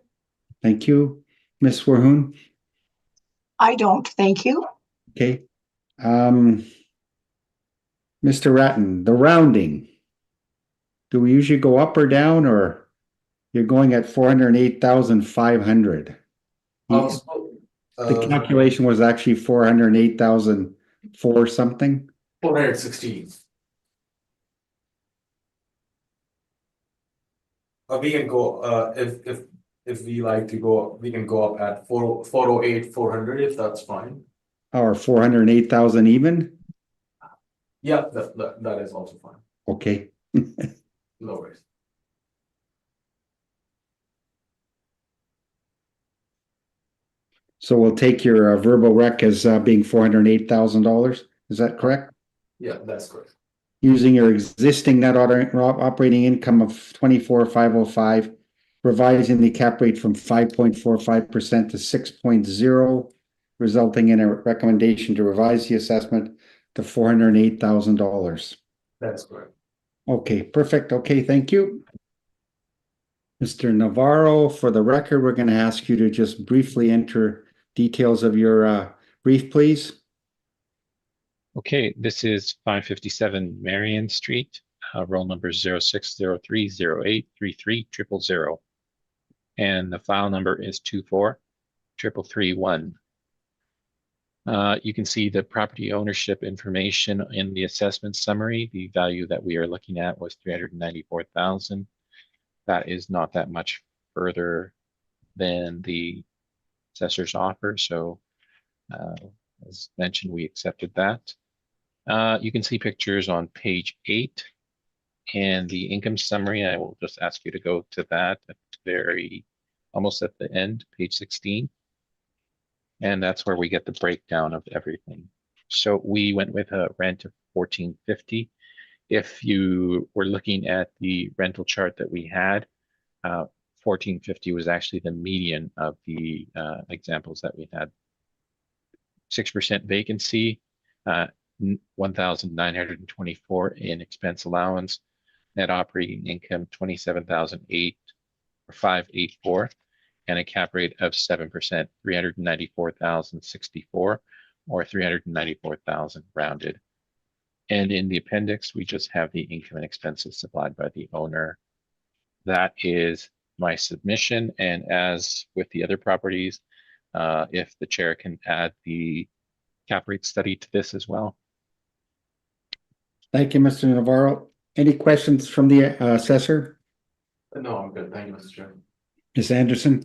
Thank you. Ms. Warhoon? I don't, thank you. Okay. Mr. Ratton, the rounding. Do we usually go up or down, or you're going at 408,500? The calculation was actually 408,004 something. 416. We can go, if we like to go, we can go up at 408, 400, if that's fine. Or 408,000 even? Yeah, that is also fine. Okay. No worries. So we'll take your verbal rec as being $408,000. Is that correct? Yeah, that's correct. Using your existing net operating income of 24,505, revising the cap rate from 5.45% to 6.0, resulting in a recommendation to revise the assessment to $408,000. That's correct. Okay, perfect. Okay, thank you. Mr. Navarro, for the record, we're going to ask you to just briefly enter details of your brief, please. Okay, this is 557 Marion Street, roll number 060308333000. And the file number is 24331. You can see the property ownership information in the assessment summary. The value that we are looking at was 394,000. That is not that much further than the assessor's offer. So as mentioned, we accepted that. You can see pictures on page 8 and the income summary. I will just ask you to go to that at almost at the end, page 16. And that's where we get the breakdown of everything. So we went with a rent of $14.50. If you were looking at the rental chart that we had, $14.50 was actually the median of the examples that we had. 6% vacancy, 1,924 in expense allowance, net operating income 27,584, and a cap rate of 7%, 394,064, or 394,000 rounded. And in the appendix, we just have the income and expenses supplied by the owner. That is my submission. And as with the other properties, if the chair can add the cap rate study to this as well. Thank you, Mr. Navarro. Any questions from the assessor? No, I'm good. Thank you, Mr. Chairman. Ms. Anderson?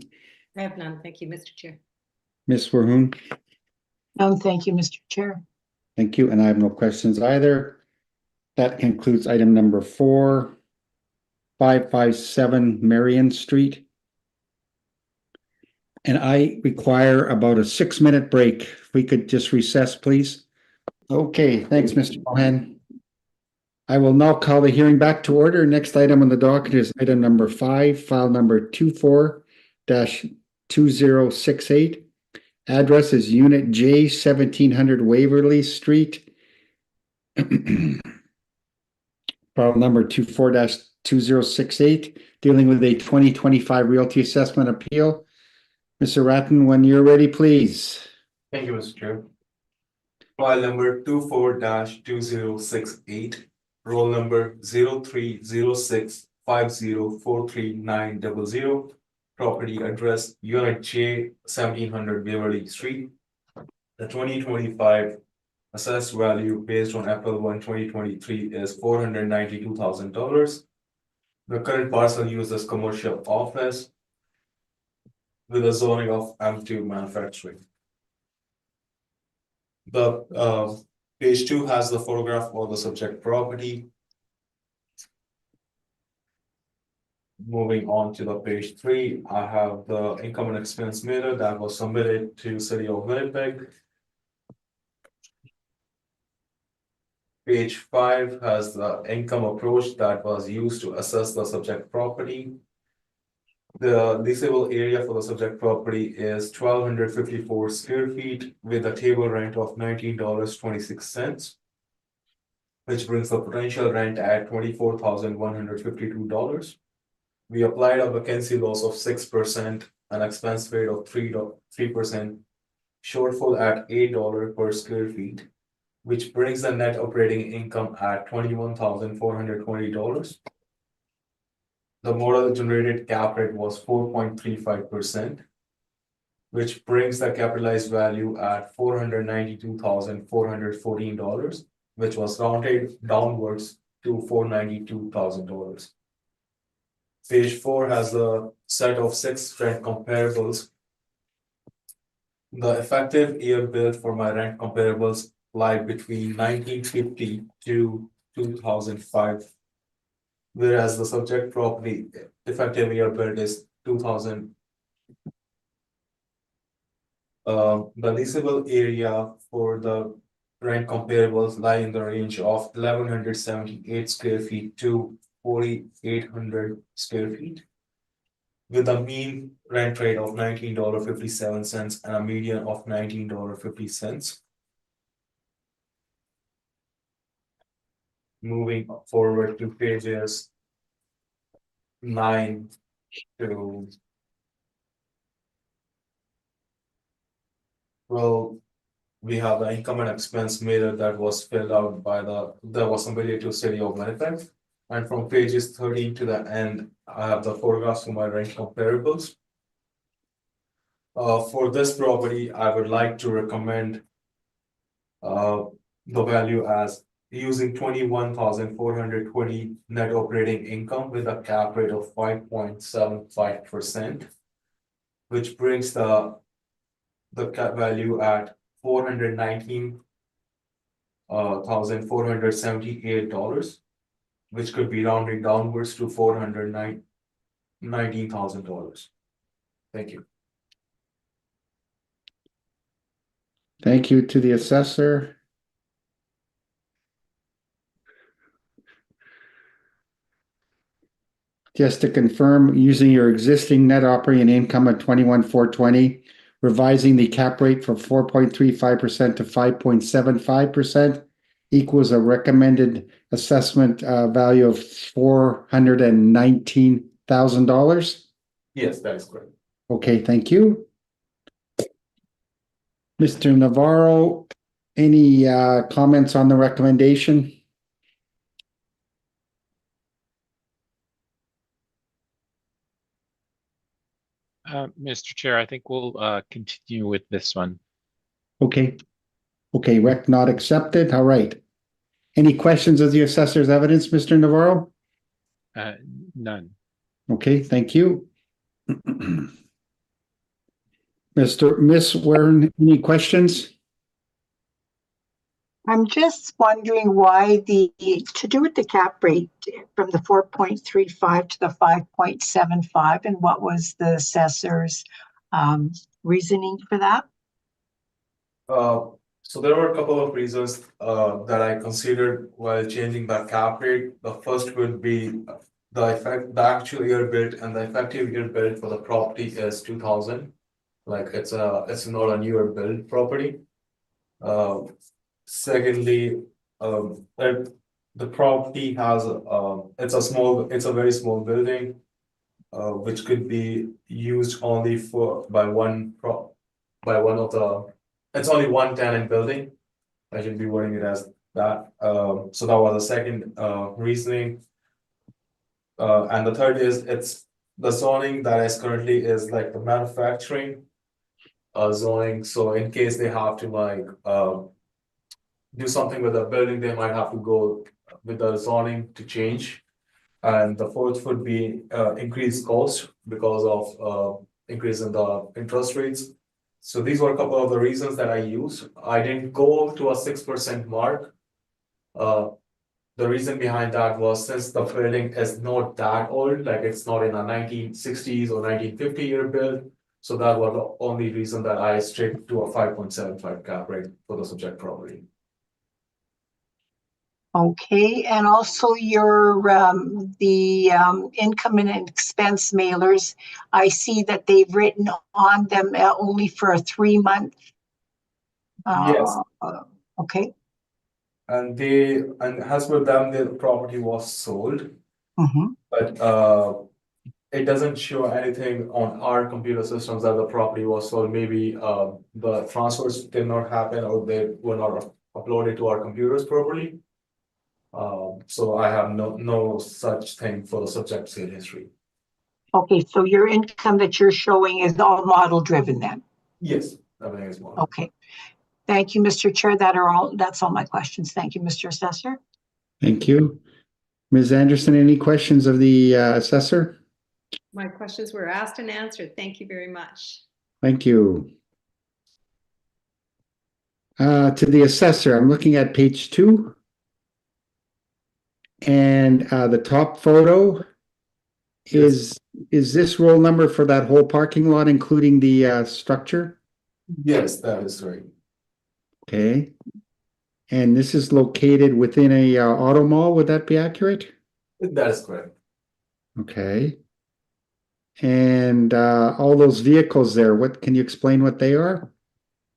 I have none, thank you, Mr. Chair. Ms. Warhoon? No, thank you, Mr. Chair. Thank you, and I have no questions either. That concludes item number 4, 557 Marion Street. And I require about a 6-minute break. If we could just recess, please. Okay, thanks, Mr. Mohan. I will now call the hearing back to order. Next item on the docket is item number 5, file number 24-2068. Address is Unit J, 1700 Waverly Street. File number 24-2068, dealing with a 2025 realty assessment appeal. Mr. Ratton, when you're ready, please. Thank you, Mr. Chair. File number 24-2068, roll number 030650439000, property address Unit J, 1700 Waverly Street. The 2025 assessed value based on April 1, 2023 is $492,000. The current parcel used as commercial office with a zoning of M2 manufacturing. The page 2 has the photograph of the subject property. Moving on to the page 3, I have the income and expense meter that was submitted to City of Winnipeg. Page 5 has the income approach that was used to assess the subject property. The leasable area for the subject property is 1,254 square feet with a table rent of $19.26. Which brings the potential rent at $24,152. We applied a vacancy loss of 6%, an expense rate of 3%, shortfall at $8 per square feet, which brings the net operating income at $21,420. The model generated cap rate was 4.35%, which brings the capitalized value at $492,414, which was rounded downwards to $492,000. Page 4 has a set of 6 rent comparables. The effective year built for my rent comparables lie between 1950 to 2005, whereas the subject property effective year built is 2000. The leasable area for the rent comparables lie in the range of 1,178 square feet to 4,800 square feet, with a mean rent rate of $19.57 and a median of $19.50. Moving forward to pages 9 to 12. We have the income and expense meter that was filled out by that was submitted to City of Winnipeg. And from pages 13 to the end, I have the forecast for my rent comparables. For this property, I would like to recommend the value as using 21,420 net operating income with a cap rate of 5.75%, which brings the cap value at $419,478, which could be rounding downwards to $419,000. Thank you. Thank you to the assessor. Just to confirm, using your existing net operating income of 21,420, revising the cap rate from 4.35% to 5.75% equals a recommended assessment value of $419,000. Yes, that is correct. Okay, thank you. Mr. Navarro, any comments on the recommendation? Mr. Chair, I think we'll continue with this one. Okay. Okay, rec not accepted. All right. Any questions of the assessor's evidence, Mr. Navarro? None. Okay, thank you. Miss Warren, any questions? I'm just wondering why to do with the cap rate from the 4.35 to the 5.75, and what was the assessor's reasoning for that? So there were a couple of reasons that I considered while changing the cap rate. The first would be the actual year built and the effective year built for the property is 2000. Like it's not a newer build property. Secondly, the property has it's a very small building, which could be used only by one of the. It's only one tenant building. I should be wording it as that. So that was the second reasoning. And the third is it's the zoning that is currently is like the manufacturing zoning. So in case they have to like do something with the building, they might have to go with the zoning to change. And the fourth would be increased cost because of increase in the interest rates. So these were a couple of the reasons that I used. I didn't go to a 6% mark. The reason behind that was since the building is not that old, like it's not in a 1960s or 1950 year build. So that was the only reason that I stayed to a 5.75 cap rate for the subject property. Okay, and also the income and expense mailers, I see that they've written on them only for a 3-month. Yes. Okay. And as for them, the property was sold, Mhm. but it doesn't show anything on our computer systems that the property was sold. Maybe the transfers did not happen or they were not uploaded to our computers properly. So I have no such thing for the subject sale history. Okay, so your income that you're showing is all model driven then? Yes, everything is one. Okay. Thank you, Mr. Chair. That's all my questions. Thank you, Mr. Assessor. Thank you. Ms. Anderson, any questions of the assessor? My questions were asked and answered. Thank you very much. Thank you. To the assessor, I'm looking at page 2. And the top photo is this roll number for that whole parking lot, including the structure? Yes, that is right. Okay. And this is located within a auto mall, would that be accurate? That is correct. Okay. And all those vehicles there, what can you explain what they are?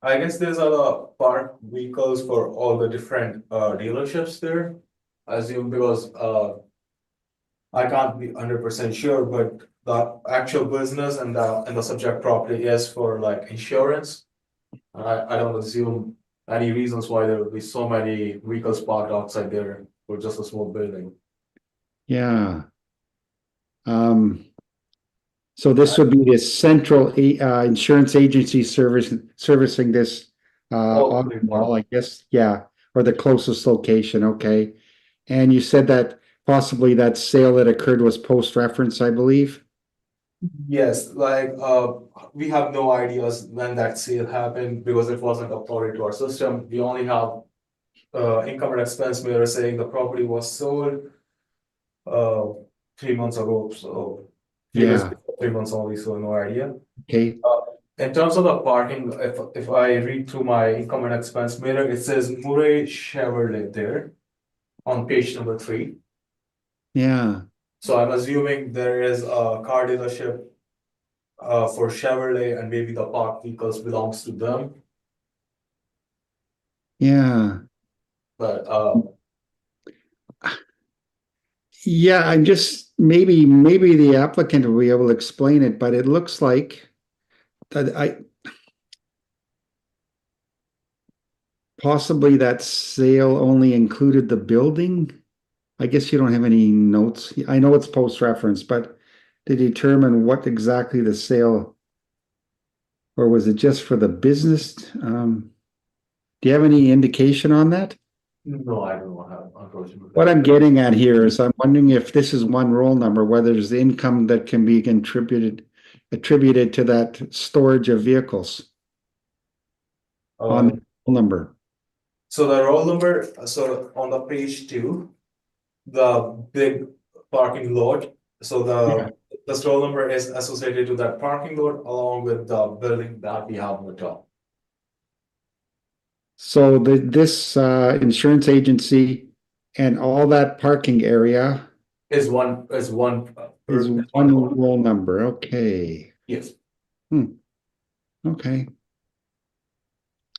I guess there's a park vehicles for all the different dealerships there. I assume because I can't be 100% sure, but the actual business and the subject property is for like insurance. I don't assume any reasons why there will be so many vehicles parked outside there for just a small building. Yeah. So this would be the central insurance agency servicing this auto mall, I guess. Yeah, or the closest location. Okay. And you said that possibly that sale that occurred was post-reference, I believe. Yes, like we have no ideas when that sale happened because it wasn't uploaded to our system. We only have income and expense mirror saying the property was sold uh 3 months ago, so Yeah. 3 months only, so no idea. Okay. In terms of the parking, if I read through my income and expense mirror, it says Murray Chevrolet there on page number 3. Yeah. So I'm assuming there is a car dealership for Chevrolet and maybe the parked vehicles belongs to them. Yeah. But Yeah, I'm just maybe the applicant will be able to explain it, but it looks like that I possibly that sale only included the building. I guess you don't have any notes. I know it's post-reference, but to determine what exactly the sale, or was it just for the business? Do you have any indication on that? no, I don't have, unfortunately. What I'm getting at here is I'm wondering if this is one roll number, whether there's the income that can be attributed to that storage of vehicles on the roll number. So the roll number, so on the page 2, the big parking lot, so the roll number is associated to that parking lot along with the building that we have on the top. So this insurance agency and all that parking area Is one is one roll number. Okay. Yes. Okay.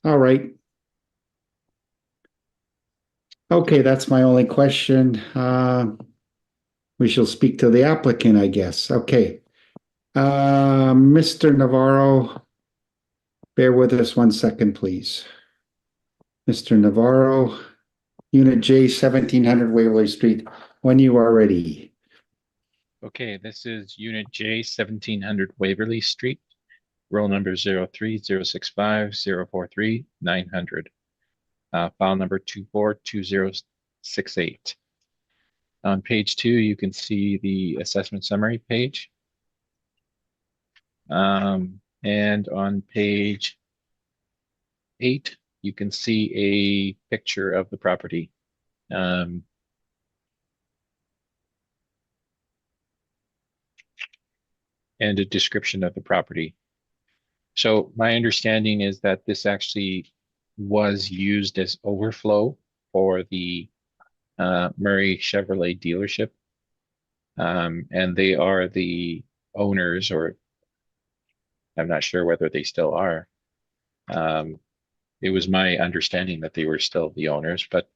All right. Okay, that's my only question. We shall speak to the applicant, I guess. Okay. Mr. Navarro, bear with us 1 second, please. Mr. Navarro, Unit J, 1700 Waverly Street, when you are ready. Okay, this is Unit J, 1700 Waverly Street, roll number 03065043900, file number 242068. On page 2, you can see the assessment summary page. And on page 8, you can see a picture of the property. And a description of the property. So my understanding is that this actually was used as overflow for the Murray Chevrolet dealership. And they are the owners, or I'm not sure whether they still are. It was my understanding that they were still the owners, but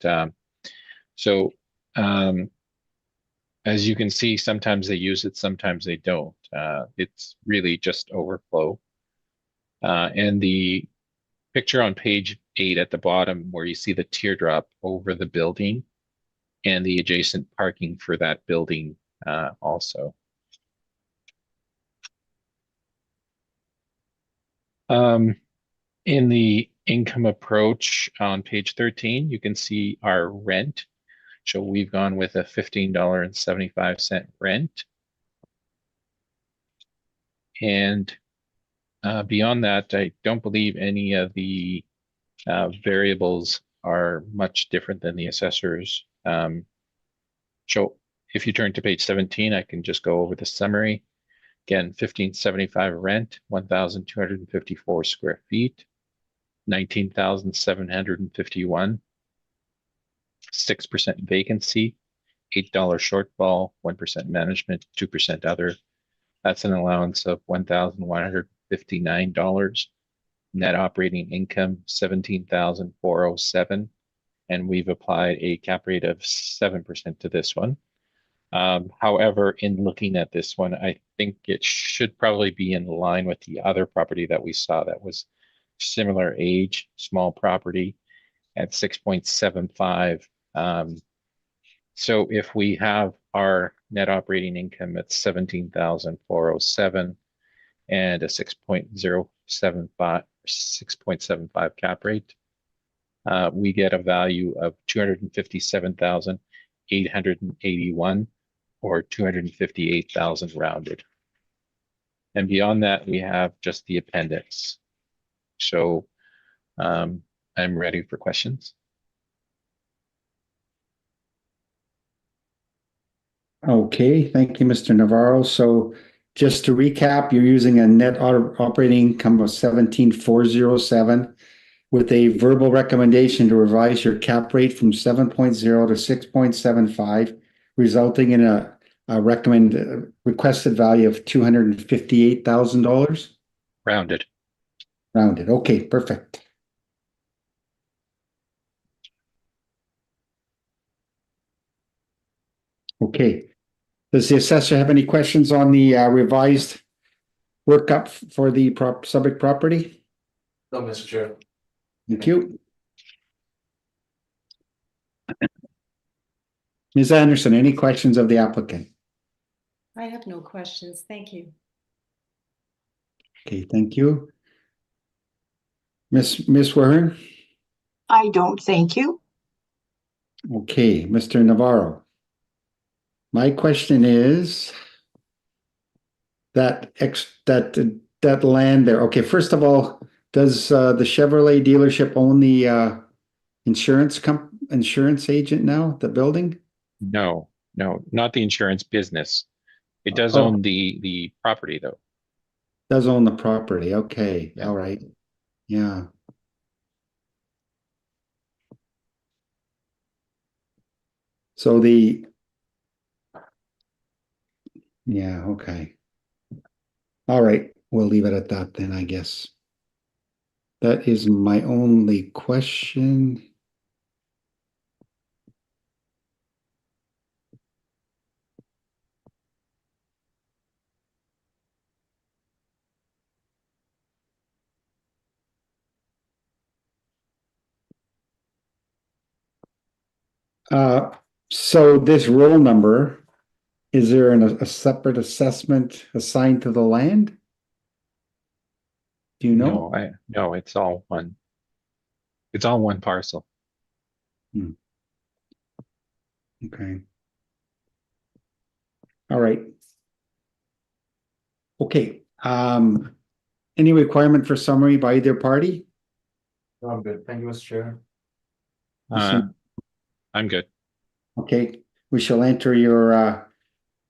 so as you can see, sometimes they use it, sometimes they don't. It's really just overflow. And the picture on page 8 at the bottom where you see the teardrop over the building and the adjacent parking for that building also. In the income approach on page 13, you can see our rent. So we've gone with a $15.75 rent. And beyond that, I don't believe any of the variables are much different than the assessors. So if you turn to page 17, I can just go over the summary. Again, 1575 rent, 1,254 square feet, 19,751, 6% vacancy, $8 shortfall, 1% management, 2% other. That's an allowance of $1,159. Net operating income, 17,407. And we've applied a cap rate of 7% to this one. However, in looking at this one, I think it should probably be in line with the other property that we saw that was similar age, small property at 6.75. So if we have our net operating income at 17,407 and a 6.75 cap rate, we get a value of 257,881 or 258,000 rounded. And beyond that, we have just the appendix. So I'm ready for questions. Okay, thank you, Mr. Navarro. So just to recap, you're using a net operating income of 17,407 with a verbal recommendation to revise your cap rate from 7.0 to 6.75, resulting in a requested value of $258,000. Rounded. Rounded. Okay, perfect. Okay. Does the assessor have any questions on the revised workup for the subject property? No, Mr. Chair. Thank you. Ms. Anderson, any questions of the applicant? I have no questions. Thank you. Okay, thank you. Miss Wahern? I don't thank you. Okay, Mr. Navarro. My question is that land there. Okay, first of all, does the Chevrolet dealership own the insurance agent now, the building? No, not the insurance business. It does Oh. own the property though. Does own the property. Okay, Yeah. all right. Yeah. So yeah, okay. All right, we'll leave it at that then, I guess. That is my only question. So this roll number, is there a separate assessment assigned to the land? Do you know? No, it's all one. It's all one parcel. Okay. All right. Okay. Any requirement for summary by either party? No, I'm good. Thank you, Mr. Chair. I'm good. Okay, we shall enter your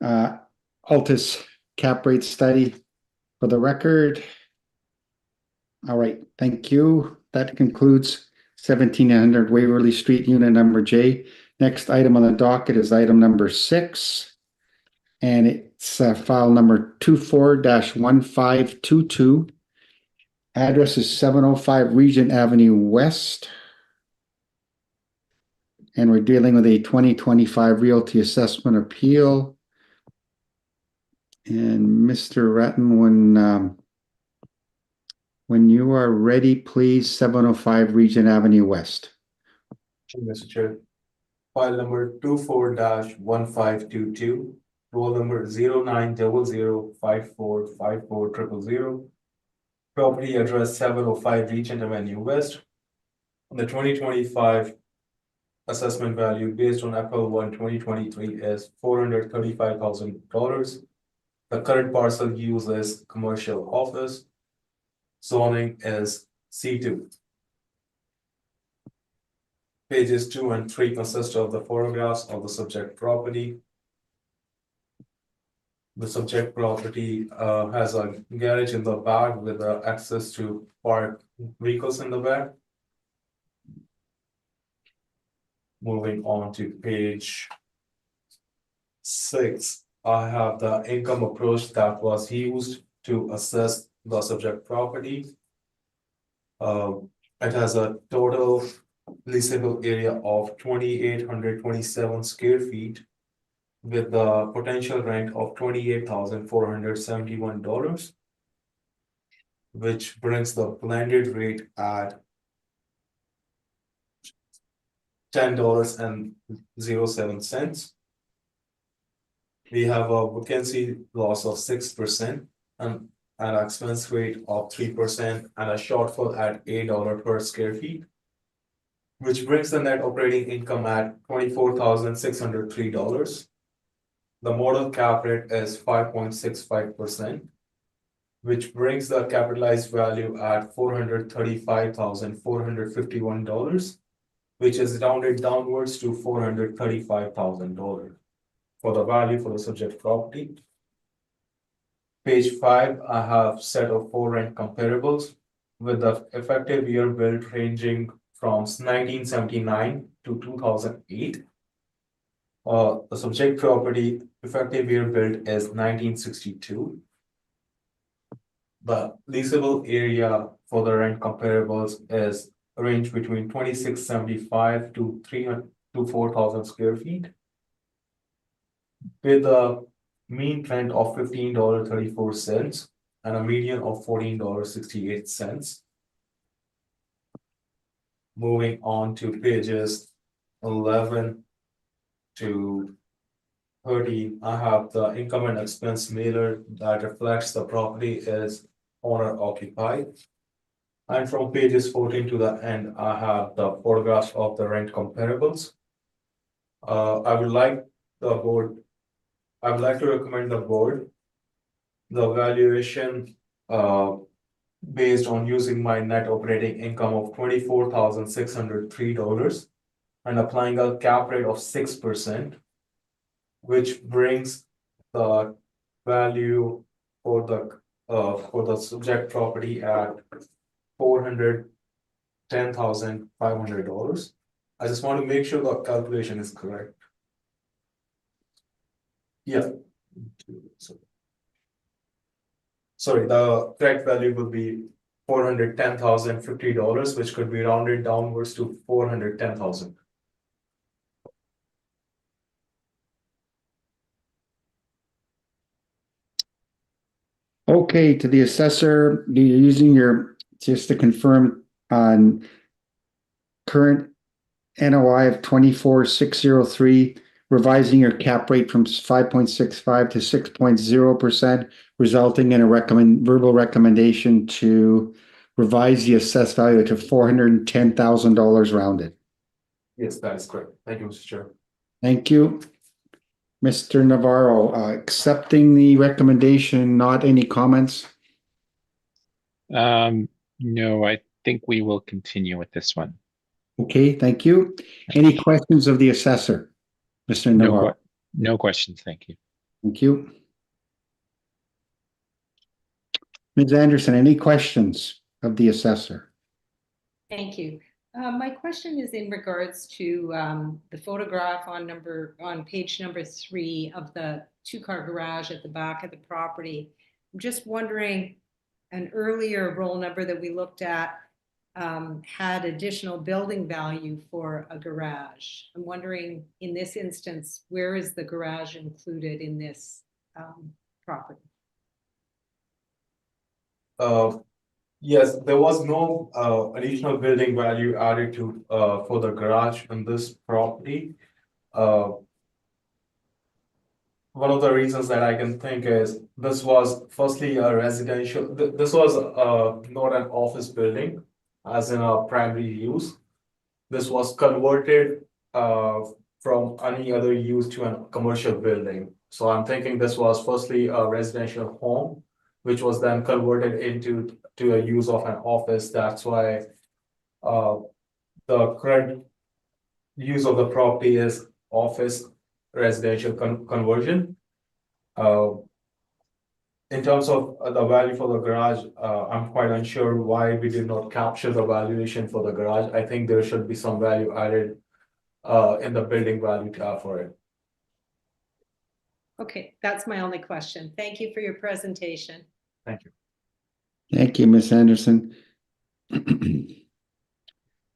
Altus cap rate study for the record. All right, thank you. That concludes 1700 Waverly Street, unit number J. Next item on the docket is item number 6. And it's file number 24-1522. Address is 705 Regent Avenue West. And we're dealing with a 2025 Realty Assessment Appeal. And Mr. Ratton, when you are ready, please, 705 Regent Avenue West. Mr. Chair. File number 24-1522, roll number 0900545400, property address 705 Regent Avenue West. The 2025 assessment value based on April 1, 2023 is $435,000. The current parcel use is commercial office. Zoning is C2. Pages 2 and 3 consist of the photographs of the subject property. The subject property has a garage in the back with access to park vehicles in the back. Moving on to page 6, I have the income approach that was used to assess the subject property. It has a total leasable area of 2,827 square feet with the potential rent of $28,471, which brings the blended rate at $10.07. We have a vacancy loss of 6% and an expense rate of 3% and a shortfall at $8 per square feet, which brings the net operating income at $24,603. The model cap rate is 5.65%, which brings the capitalized value at $435,451, which is rounded downwards to $435,000 for the value for the subject property. Page 5, I have set of 4 rent comparables with the effective year built ranging from 1979 to 2008. The subject property effective year built is 1962. The leasable area for the rent comparables is range between 2,675 to 4,000 square feet, with a mean rent of $15.34 and a median of $14.68. Moving on to pages 11 to 13, I have the income and expense mailer that reflects the property is owner occupied. And from pages 14 to the end, I have the photographs of the rent comparables. I would like to recommend the board the valuation based on using my net operating income of $24,603 and applying a cap rate of 6%, which brings the value for the subject property at $410,500. I just want to make sure the calculation is correct. Yeah. Sorry, the correct value would be $410,050, which could be rounded downwards to $410,000. Okay, to the assessor, you're using your, just to confirm on current NOI of 24,603, revising your cap rate from 5.65 to 6.0%, resulting in a verbal recommendation to revise the assessed value to $410,000 rounded. Yes, that is correct. Thank you, Mr. Chair. Thank you. Mr. Navarro, accepting the recommendation, not any comments? No, I think we will continue with this one. Okay, thank you. Any questions of the assessor? Mr. Navarro? No questions, thank you. Thank you. Ms. Anderson, any questions of the assessor? Thank you. My question is in regards to the photograph on page number 3 of the two-car garage at the back of the property. I'm just wondering, an earlier roll number that we looked at had additional building value for a garage. I'm wondering, in this instance, where is the garage included in this property? Yes, there was no additional building value added to for the garage in this property. One of the reasons that I can think is this was firstly a residential, this was not an office building as in a primary use. This was converted from any other use to a commercial building. So I'm thinking this was firstly a residential home, which was then converted into a use of an office. That's why the current use of the property is office residential conversion. In terms of the value for the garage, I'm quite unsure why we did not capture the valuation for the garage. I think there should be some value added in the building value tab for it. Okay, that's my only question. Thank you for your presentation. Thank you. Thank you, Ms. Anderson.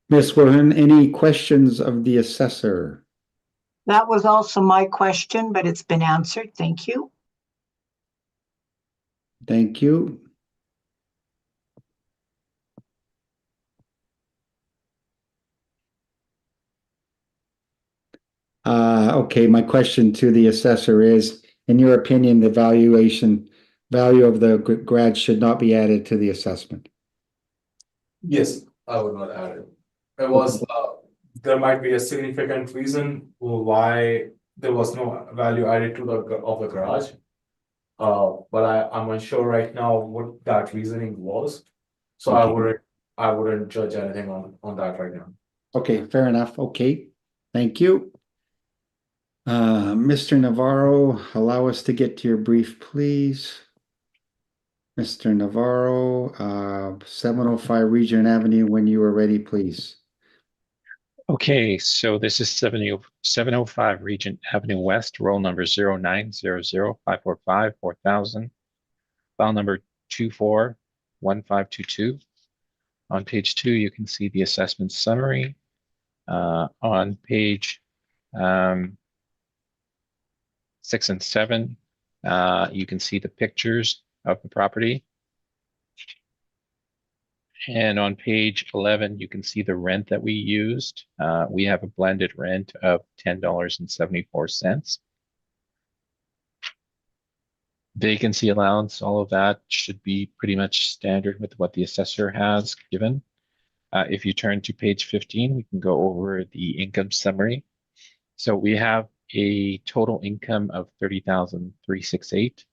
Ms. Warren, any questions of the assessor? That was also my question, but it's been answered. Thank you. Thank you. Okay, my question to the assessor is, in your opinion, the value of the garage should not be added to the assessment? Yes, I would not add it. It was, there might be a significant reason why there was no value added to the garage. But I'm unsure right now what that reasoning was. So Okay. I wouldn't judge anything on that right now. Okay, fair enough. Okay, thank you. Mr. Navarro, allow us to get to your brief, please. Mr. Navarro, 705 Regent Avenue, when you are ready, please. Okay, so this is 705 Regent Avenue West, roll number 09005454,000, file number 241522. On page 2, you can see the assessment summary. On page 6 and 7, you can see the pictures of the property. And on page 11, you can see the rent that we used. We have a blended rent of $10.74. Vacancy allowance, all of that should be pretty much standard with what the assessor has given. If you turn to page 15, we can go over the income summary. So we have a total income of $30,368.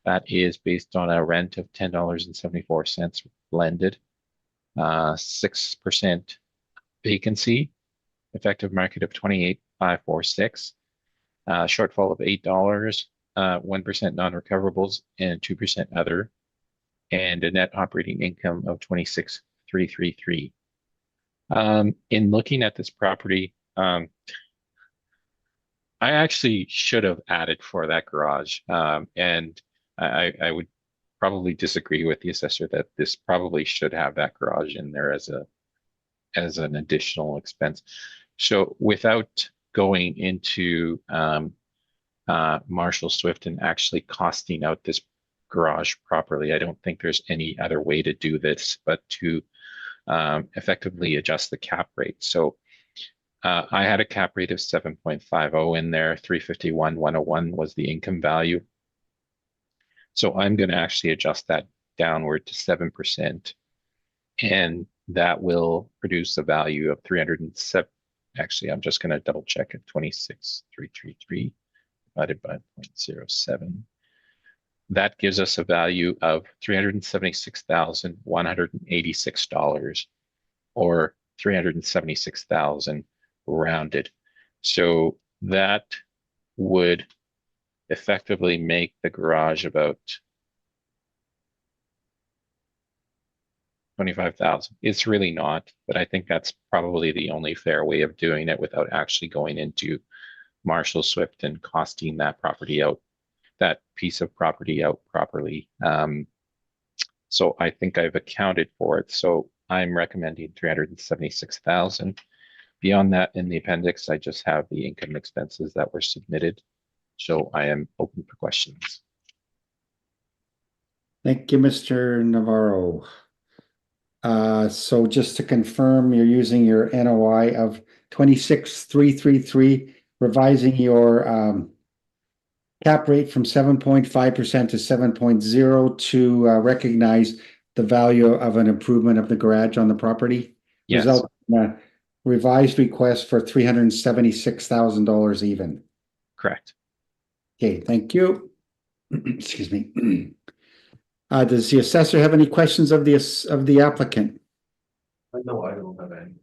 That is based on a rent of $10.74 blended. 6% vacancy, effective market of 28,546, shortfall of $8, 1% non-recoverables, and 2% other, and a net operating income of 26,333. In looking at this property, I actually should have added for that garage, and I would probably disagree with the assessor that this probably should have that garage in there as an additional expense. So without going into Marshall Swift and actually costing out this garage properly, I don't think there's any other way to do this but to effectively adjust the cap rate. So I had a cap rate of 7.50 in there. 351,101 was the income value. So I'm going to actually adjust that downward to 7%, and that will produce a value of 307. Actually, I'm just going to double check at 26,333 divided by 0.07. That gives us a value of $376,186, or 376,000 rounded. So that would effectively make the garage about 25,000. It's really not, but I think that's probably the only fair way of doing it without actually going into Marshall Swift and costing that property out, that piece of property out properly. So I think I've accounted for it. So I'm recommending 376,000. Beyond that, in the appendix, I just have the income expenses that were submitted. So I am open for questions. Thank you, Mr. Navarro. So just to confirm, you're using your NOI of 26,333, revising your cap rate from 7.5% to 7.0 to recognize the value of an improvement of the garage on the property. Yes. Result in a revised request for $376,000 even. Correct. Okay, thank you. Excuse me. Does the assessor have any questions of the applicant? No, I don't have any.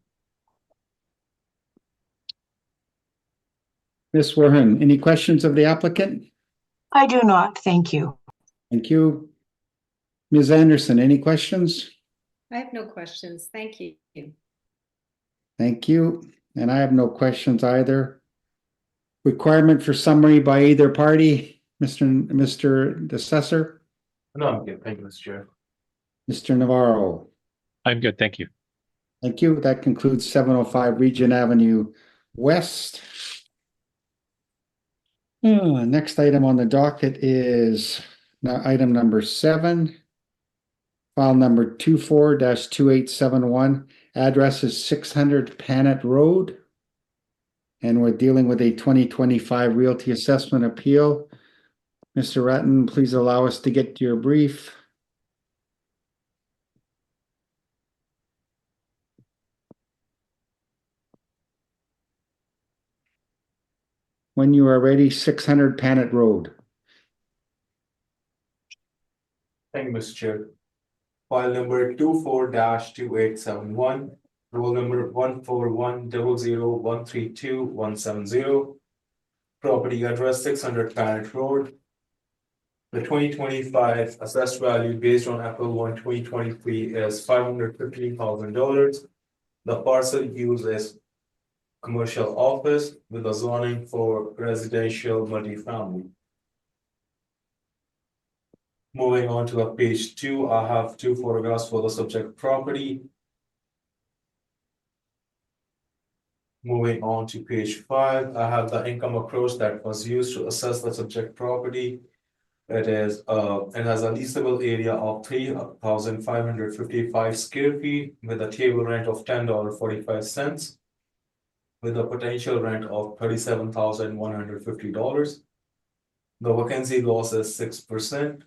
Ms. Warren, any questions of the applicant? I do not, thank you. Thank you. Ms. Anderson, any questions? I have no questions. Thank you. Thank you. And I have no questions either. Requirement for summary by either party, Mr. Assessor, No, I'm good. Thank you, Mr. Chair. Mr. Navarro. I'm good. Thank you. Thank you. That concludes 705 Regent Avenue West. Next item on the docket is now item number 7. File number 24-2871. Address is 600 Panet Road. And we're dealing with a 2025 Realty Assessment Appeal. Mr. Ratton, please allow us to get your brief. When you are ready, 600 Panet Road. Thank you, Mr. Chair. File number 24-2871, roll number 14100132170. Property address 600 Panet Road. The 2025 assessed value based on April 1, 2023 is $515,000. The parcel use is commercial office with a zoning for residential multifamily. Moving on to page 2, I have 2 photographs for the subject property. Moving on to page 5, I have the income approach that was used to assess the subject property. It has a leasable area of 3,555 square feet with a table rent of $10.45, with a potential rent of $37,150. The vacancy loss is 6%.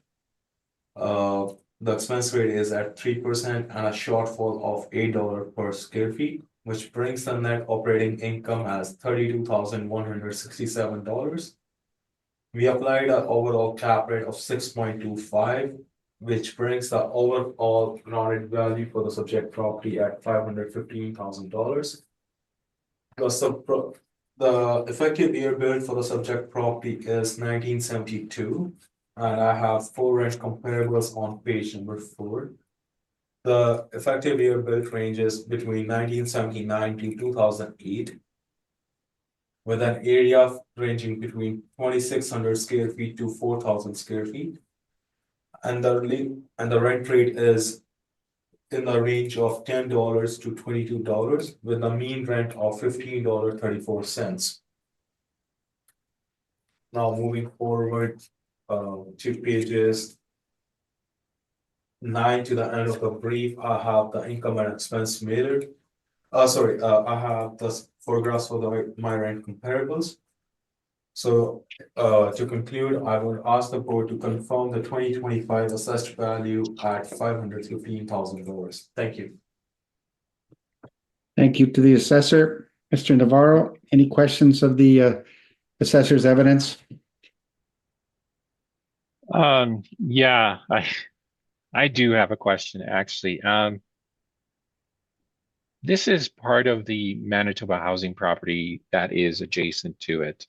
The expense rate is at 3% and a shortfall of $8 per square feet, which brings the net operating income as $32,167. We applied an overall cap rate of 6.25, which brings the overall rounded value for the subject property at $515,000. The effective year build for the subject property is 1972. And I have 4 rent comparables on page number 4. The effective year built ranges between 1979 to 2008, with an area ranging between 2,600 square feet to 4,000 square feet. And the rent rate is in the range of $10 to $22, with a mean rent of $15.34. Now moving forward to pages 9 to the end of the brief, I have the income and expense meter. I have the photographs for my rent comparables. So to conclude, I would ask the board to confirm the 2025 assessed value at $515,000. Thank you. Thank you to the assessor. Mr. Navarro, any questions of the assessor's evidence? Yeah, I do have a question actually. This is part of the Manitoba housing property that is adjacent to it.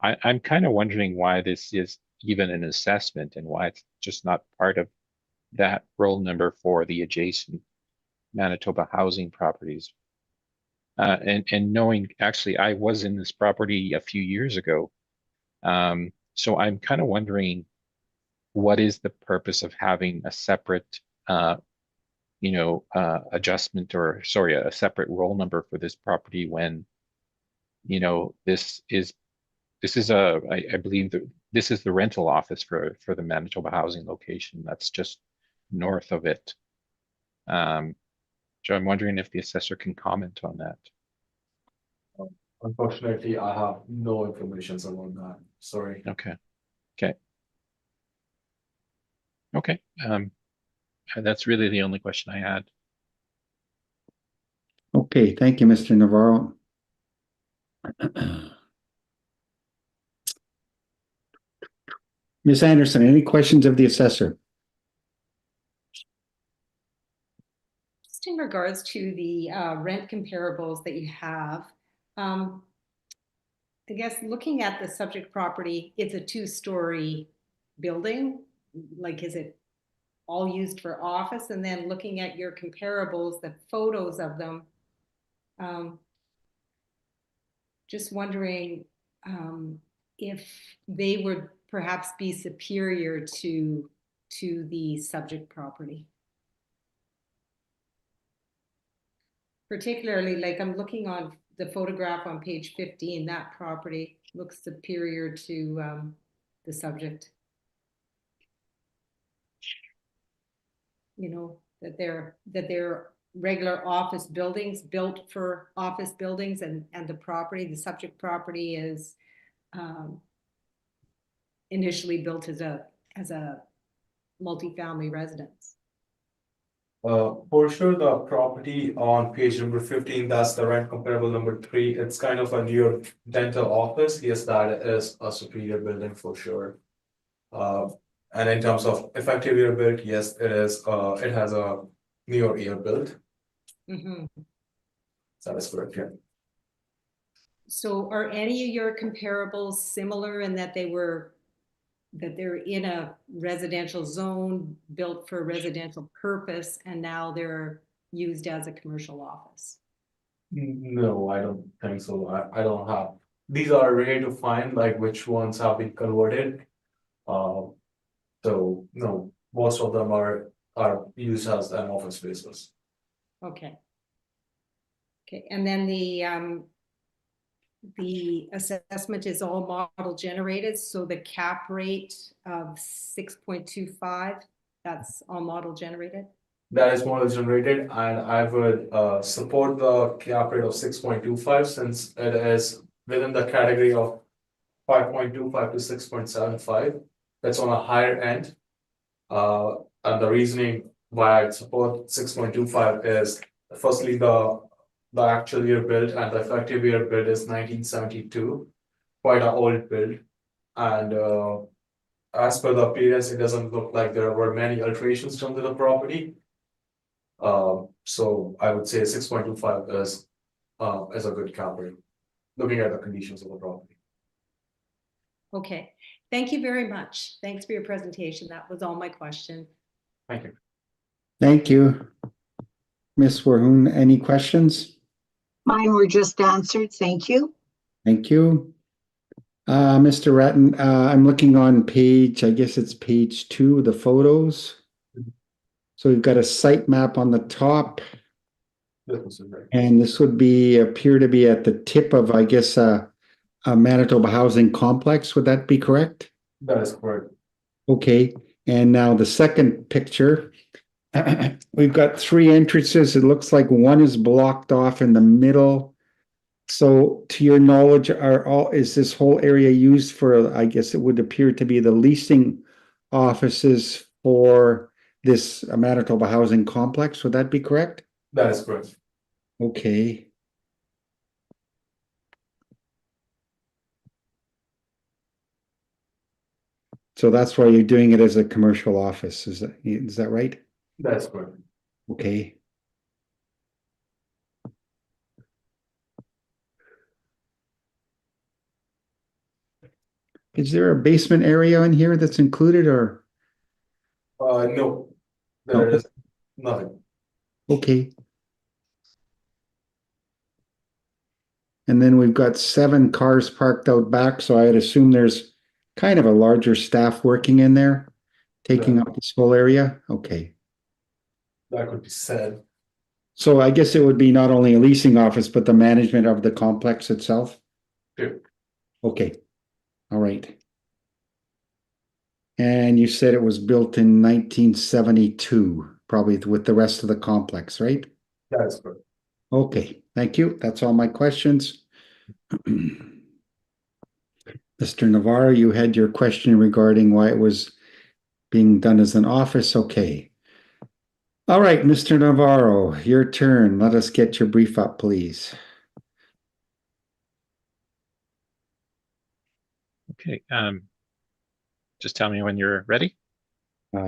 I'm kind of wondering why this is even an assessment and why it's just not part of that roll number for the adjacent Manitoba housing properties. And knowing, actually, I was in this property a few years ago. So I'm kind of wondering, what is the purpose of having a separate, adjustment, or sorry, a separate roll number for this property when, this is I believe that this is the rental office for the Manitoba housing location that's just north of it. So I'm wondering if the assessor can comment on that. Unfortunately, I have no information about that. Sorry. Okay. Okay. That's really the only question I had. Okay, thank you, Mr. Navarro. Ms. Anderson, any questions of the assessor? Just in regards to the rent comparables that you have, I guess looking at the subject property, it's a two-story building. Like, is it all used for office? And then looking at your comparables, the photos of them, just wondering if they would perhaps be superior to the subject property. Particularly, like, I'm looking on the photograph on page 15, that property looks superior to the subject. That they're regular office buildings built for office buildings, and the subject property is initially built as a multifamily residence. For sure, the property on page number 15, that's the rent comparable number 3. It's kind of a near dental office. Yes, that is a superior building for sure. And in terms of effective year built, yes, it is. It has a near year built. Mm-hmm. That is correct. Yeah. So are any of your comparables similar in that they're in a residential zone built for residential purpose, and now they're used as a commercial office? No, I don't think so. I don't have. These are rare to find, like which ones have been converted. So no, most of them are used as an office spaces. Okay. Okay, and then the assessment is all model generated, so the cap rate of 6.25, that's all model generated? That is model generated, and I would support the cap rate of 6.25 since it is within the category of 5.25 to 6.75. That's on a higher end. And the reasoning why I support 6.25 is firstly the actual year build and the effective year build is 1972, quite an old build, and as per the appearance, it doesn't look like there were many alterations done to the property. So I would say 6.25 is a good cap rate, looking at the conditions of the property. Okay, thank you very much. Thanks for your presentation. That was all my question. Thank you. Thank you. Ms. Warhoon, any questions? Mine were just answered. Thank you. Thank you. Mr. Ratton, I'm looking on page, I guess it's page 2, the photos. So we've got a site map on the top, and this would appear to be at the tip of, I guess, a Manitoba housing complex. Would that be correct? That is correct. Okay, and now the second picture, we've got 3 entrances. It looks like one is blocked off in the middle. So to your knowledge, is this whole area used for, I guess it would appear to be the leasing offices for this Manitoba housing complex? Would that be correct? That is correct. Okay. So that's why you're doing it as a commercial office, is that right? That is correct. Okay. Is there a basement area in here that's included, or? No, there is nothing. Okay, And then we've got 7 cars parked out back, so I'd assume there's kind of a larger staff working in there, taking up this whole area. Okay. That could be said. So I guess it would be not only a leasing office, but the management of the complex itself? Yeah. Okay, all right. And you said it was built in 1972, probably with the rest of the complex, right? That is good. Okay, thank you. That's all my questions. Mr. Navarro, you had your question regarding why it was being done as an office. Okay. All right, Mr. Navarro, your turn. Let us get your brief up, please. Okay, just tell me when you're ready.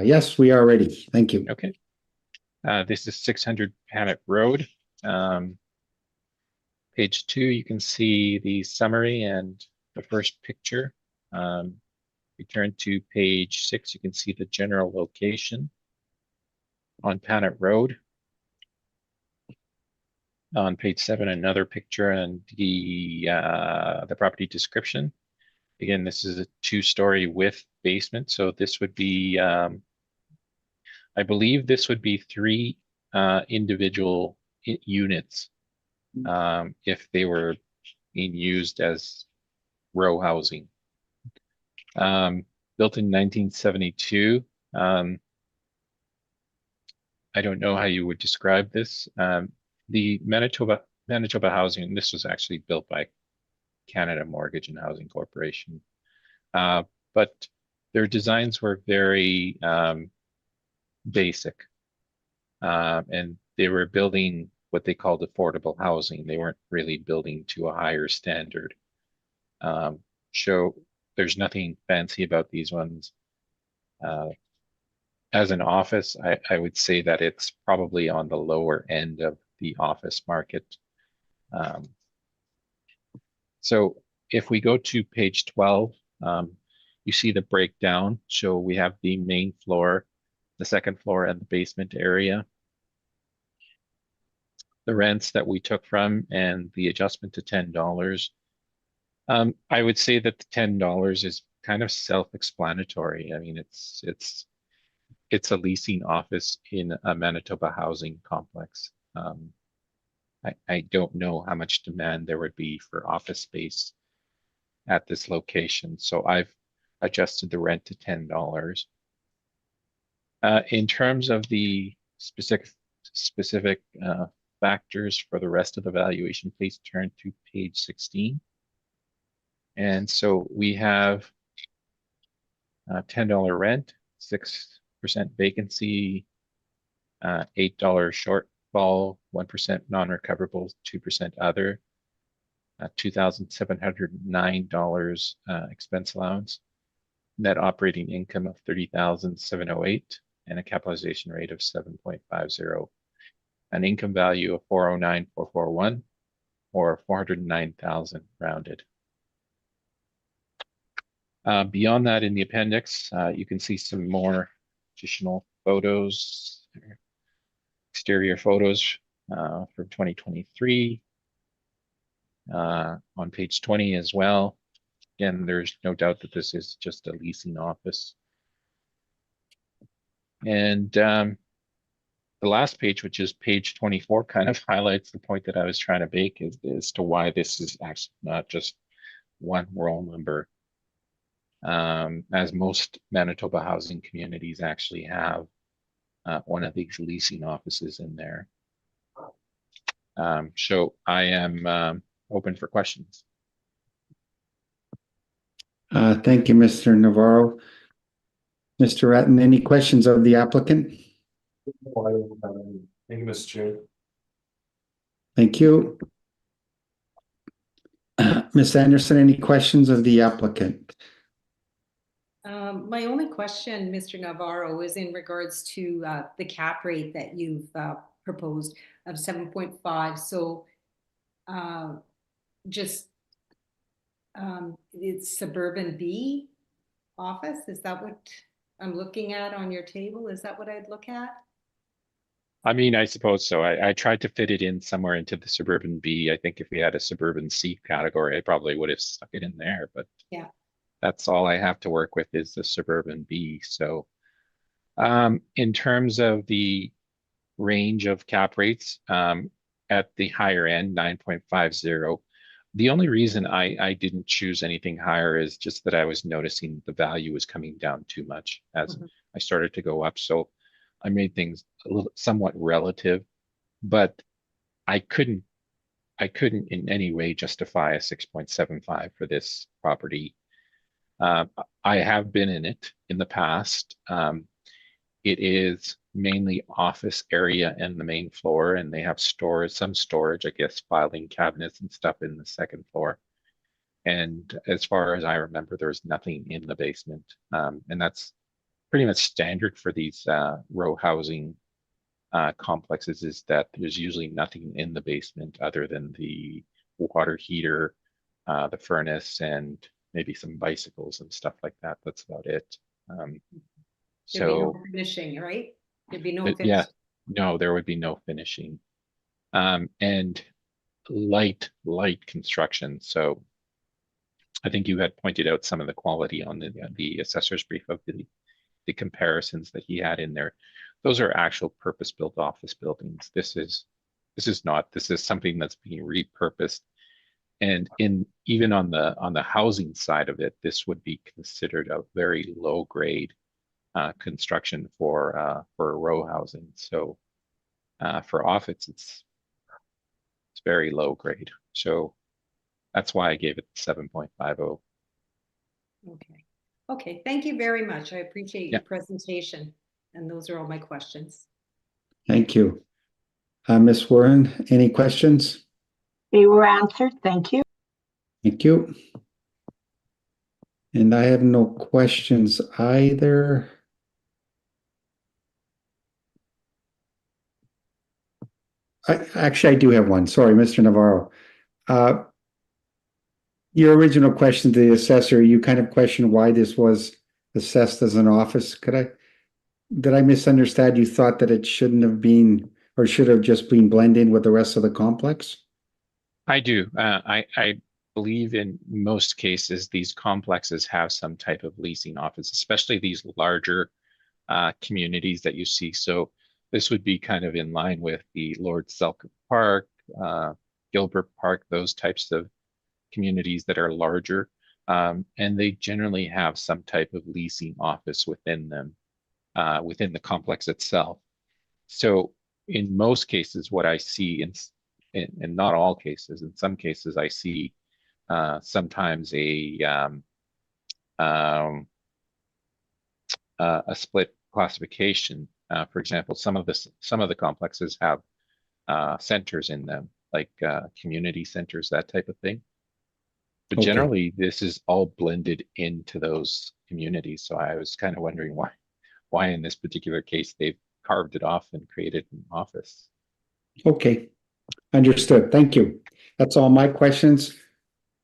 Yes, we are ready. Thank you. Okay. This is 600 Panet Road. Page 2, you can see the summary and the first picture. We turn to page 6, you can see the general location on Panet Road. On page 7, another picture and the property description. Again, this is a 2-story with basement, so this would be, I believe this would be 3 individual units if they were being used as row housing. Built in 1972. I don't know how you would describe this. The Manitoba Housing, this was actually built by Canada Mortgage and Housing Corporation. But their designs were very basic. And they were building what they called affordable housing. They weren't really building to a higher standard. There's nothing fancy about these ones. As an office, I would say that it's probably on the lower end of the office market. So if we go to page 12, you see the breakdown. So we have the main floor, the second floor, and the basement area. The rents that we took from and the adjustment to $10. I would say that the $10 is kind of self-explanatory. I mean, it's a leasing office in a Manitoba housing complex. I don't know how much demand there would be for office space at this location, so I've adjusted the rent to $10. In terms of the specific factors for the rest of the valuation, please turn to page 16. And so we have $10 rent, 6% vacancy, $8 shortfall, 1% non-recoverable, 2% other, $2,709 expense allowance, net operating income of $30,708, and a capitalization rate of 7.50, an income value of $409,441, or $409,000 rounded. Beyond that, in the appendix, you can see some more additional photos, exterior photos from 2023 on page 20 as well. Again, there's no doubt that this is just a leasing office. And the last page, which is page 24, kind of highlights the point that I was trying to make as to why this is actually not just one roll number. As most Manitoba housing communities actually have one of these leasing offices in there. So I am open for questions. Thank you, Mr. Navarro. Mr. Ratton, any questions of the applicant? Thank you, Mr. Chair. Thank you. Ms. Anderson, any questions of the applicant? My only question, Mr. Navarro, is in regards to the cap rate that you've proposed of 7.5. So it's suburban B office. Is that what I'm looking at on your table? Is that what I'd look at? I mean, I suppose so. I tried to fit it in somewhere into the suburban B. I think if we had a suburban C category, I probably would have stuck it in there, but Yeah. that's all I have to work with is the suburban B. So in terms of the range of cap rates, at the higher end, 9.50. The only reason I didn't choose anything higher is just that I was noticing the value was coming down too much as Mhm. I started to go up. So I made things a little somewhat relative, but I couldn't in any way justify a 6.75 for this property. I have been in it in the past. It is mainly office area and the main floor, and they have some storage, I guess, filing cabinets and stuff in the second floor. And as far as I remember, there's nothing in the basement. And that's pretty much standard for these row housing complexes, is that there's usually nothing in the basement other than the water heater, the furnace, and maybe some bicycles and stuff like that. That's about it. There'd be no So finishing, right? There'd be no yeah, finish. no, there would be no finishing. And light construction. So I think you had pointed out some of the quality on the assessor's brief of the comparisons that he had in there. Those are actual purpose-built office buildings. This is not. This is something that's being repurposed. And even on the housing side of it, this would be considered a very low grade construction for row housing. So for office, it's very low grade. So that's why I gave it 7.50. Okay. Okay, thank you very much. I appreciate Yeah. your presentation. And those are all my questions. Thank you. Ms. Warren, any questions? They were answered. Thank you. Thank you. And I have no questions either. Actually, I do have one. Sorry, Mr. Navarro. Your original question to the assessor, you kind of questioned why this was assessed as an office. Did I misunderstand? You thought that it shouldn't have been, or should have just been blended with the rest of the complex? I do. I believe in most cases, these complexes have some type of leasing office, especially these larger communities that you see. So this would be kind of in line with the Lord Selkirk Park, Gilbert Park, those types of communities that are larger. And they generally have some type of leasing office within them, within the complex itself. So in most cases, what I see in not all cases, in some cases, I see sometimes um, a split classification. For example, some of the complexes have centers in them, like community centers, that type of thing. But Okay. generally, this is all blended into those communities. So I was kind of wondering why in this particular case they've carved it off and created an office. Okay, understood. Thank you. That's all my questions.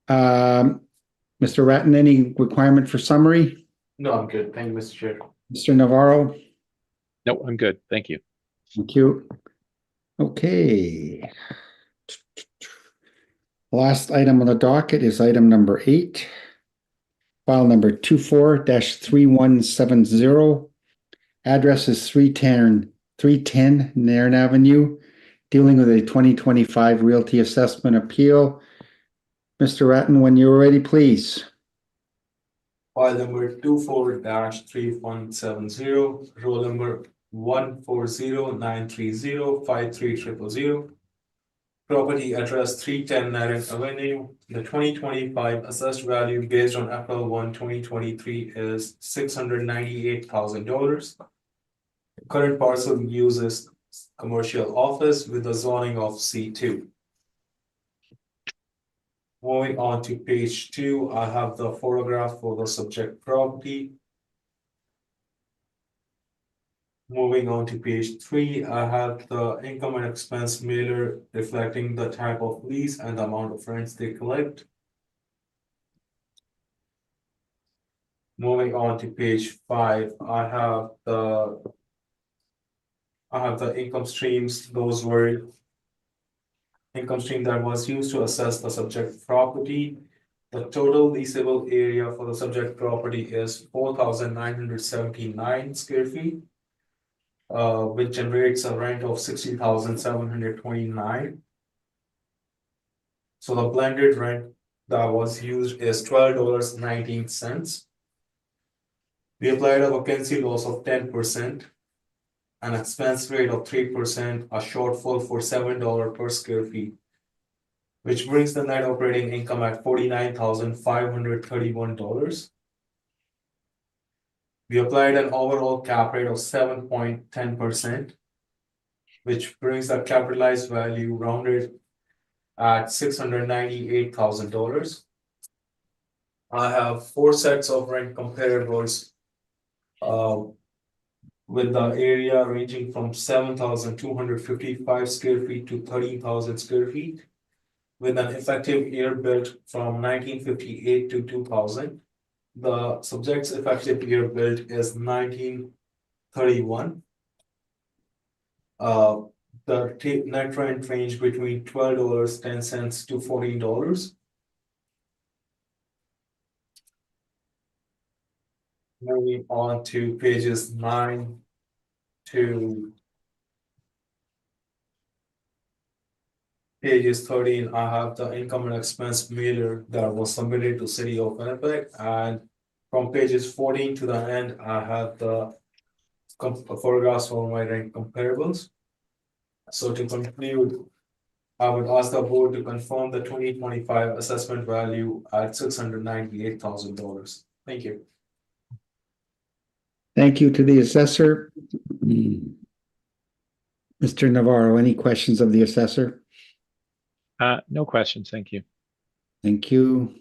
Mr. Ratton, any requirement for summary? No, I'm good. Thank you, Mr. Chair. Mr. Navarro? No, I'm good. Thank you. Thank you. Okay. Last item on the docket is item number 8. File number 24-3170. Address is 310 Nairn Avenue, dealing with a 2025 Realty Assessment Appeal. Mr. Ratton, when you're ready, please. File number 24-3170, roll number 140-930-53000. Property address 310 Nairn Avenue. The 2025 assessed value based on April 1, 2023 is $698,000. Current parcel uses commercial office with a zoning of C2. Moving on to page 2, I have the photograph for the subject property. Moving on to page 3, I have the income and expense mailer reflecting the type of lease and the amount of rents they collect. Moving on to page 5, I have the I have the income streams, those were income stream that was used to assess the subject property. The total leasable area for the subject property is 4,979 square feet. Which generates a rent of 60,729. So the blended rent that was used is $12.19. We applied a vacancy loss of 10%, an expense rate of 3%, a shortfall for $7 per square feet, which brings the net operating income at $49,531. We applied an overall cap rate of 7.10%, which brings the capitalized value rounded at $698,000. I have 4 sets of rent comparables with the area ranging from 7,255 square feet to 13,000 square feet, with an effective year built from 1958 to 2000. The subject's effective year built is 1931. The net rent range between $12.10 to $14. Moving on to pages 9 to pages 13, I have the income and expense mailer that was submitted to City of Winnipeg, and from pages 14 to the end, I have the photographs for my rent comparables. So to conclude, I would ask the board to confirm the 2025 assessment value at $698,000. Thank you. Thank you to the assessor. Mr. Navarro, any questions of the assessor? No questions, thank you. Thank you.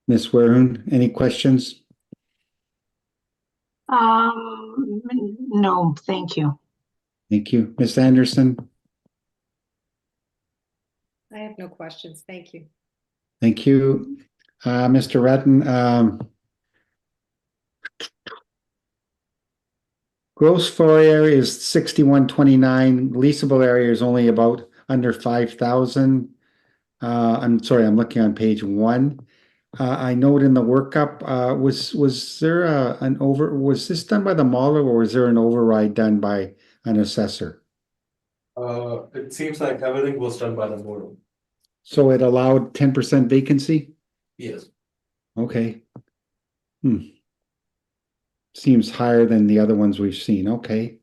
Ms. Warehun, any questions? No, thank you. Thank you. Ms. Anderson? I have no questions. Thank you. Thank you. Mr. Ratton, gross floor area is 6129. Leasable area is only about under 5,000. I'm sorry, I'm looking on page 1. I note in the workup, was there was this done by the model, or was there an override done by an assessor? It seems like everything was done by the board. So it allowed 10% vacancy? Yes. Okay. Seems higher than the other ones we've seen. Okay.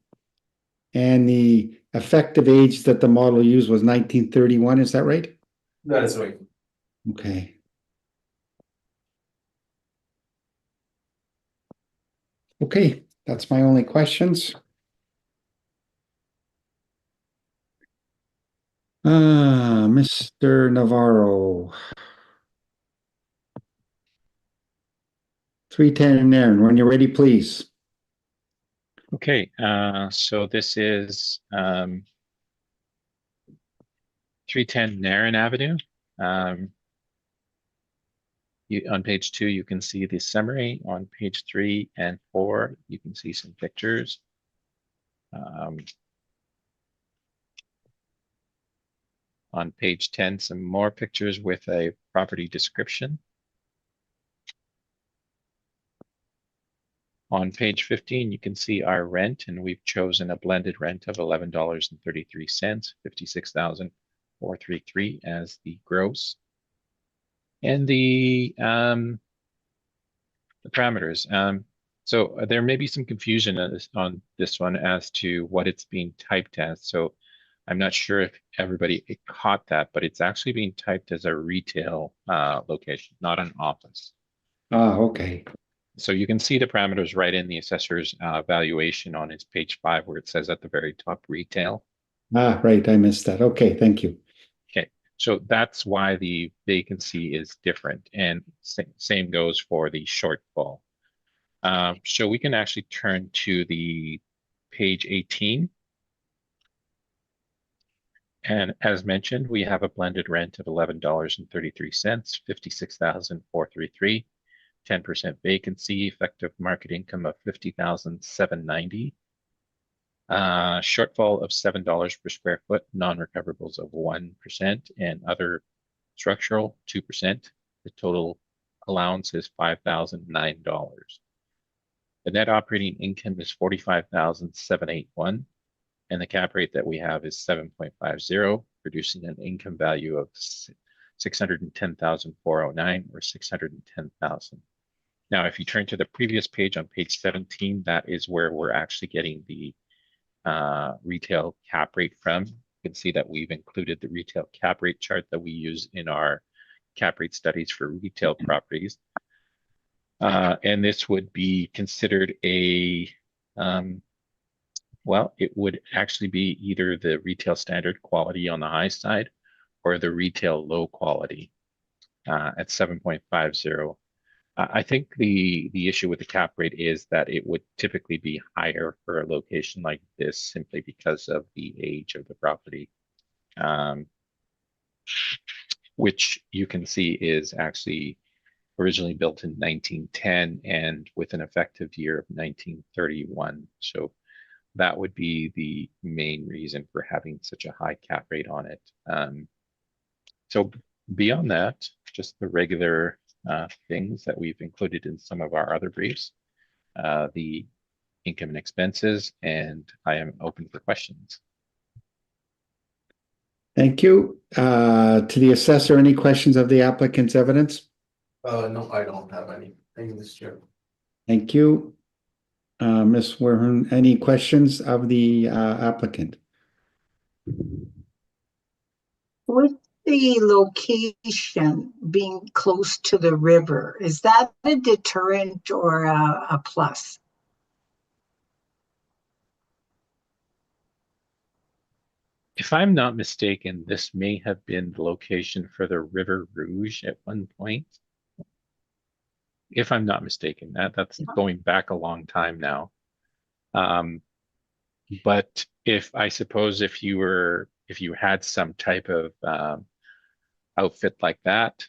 And the effective age that the model used was 1931, is that right? That is right. Okay. Okay, that's my only questions. Mr. Navarro. 310 Nairn, when you're ready, please. Okay, so this is 310 Narren Avenue. On page 2, you can see the summary. On page 3 and 4, you can see some pictures. On page 10, some more pictures with a property description. On page 15, you can see our rent, and we've chosen a blended rent of $11.33, $56,433 as the gross. And the parameters. So there may be some confusion on this one as to what it's being typed as. So I'm not sure if everybody caught that, but it's actually being typed as a retail location, not an office. Okay. So you can see the parameters right in the assessor's valuation on its page 5, where it says at the very top retail. Right, I missed that. Okay, thank you. Okay, so that's why the vacancy is different, and same goes for the shortfall. So we can actually turn to the page 18. And as mentioned, we have a blended rent of $11.33, $56,433, 10% vacancy, effective market income of $50,790. Shortfall of $7 per square foot, non-recoverables of 1%, and other structural 2%. The total allowance is $5,009. The net operating income is $45,781, and the cap rate that we have is 7.50, producing an income value of $610,409 or $610,000. Now, if you turn to the previous page on page 17, that is where we're actually getting the retail cap rate from. You can see that we've included the retail cap rate chart that we use in our cap rate studies for retail properties. And this would be considered a, well, it would actually be either the retail standard quality on the high side or the retail low quality at 7.50. I think the issue with the cap rate is that it would typically be higher for a location like this simply because of the age of the property, which you can see is actually originally built in 1910 and with an effective year of 1931. So that would be the main reason for having such a high cap rate on it. So beyond that, just the regular things that we've included in some of our other briefs, the income and expenses, and I am open for questions. Thank you. To the assessor, any questions of the applicant's evidence? No, I don't have any. Thank you, Mr. Chair. Thank you. Ms. Warren, any questions of the applicant? With the location being close to the river, is that a deterrent or a plus? If I'm not mistaken, this may have been the location for the River Rouge at one point. If I'm not mistaken, that's going back a long time now. But if I suppose if you had some type of outfit like that,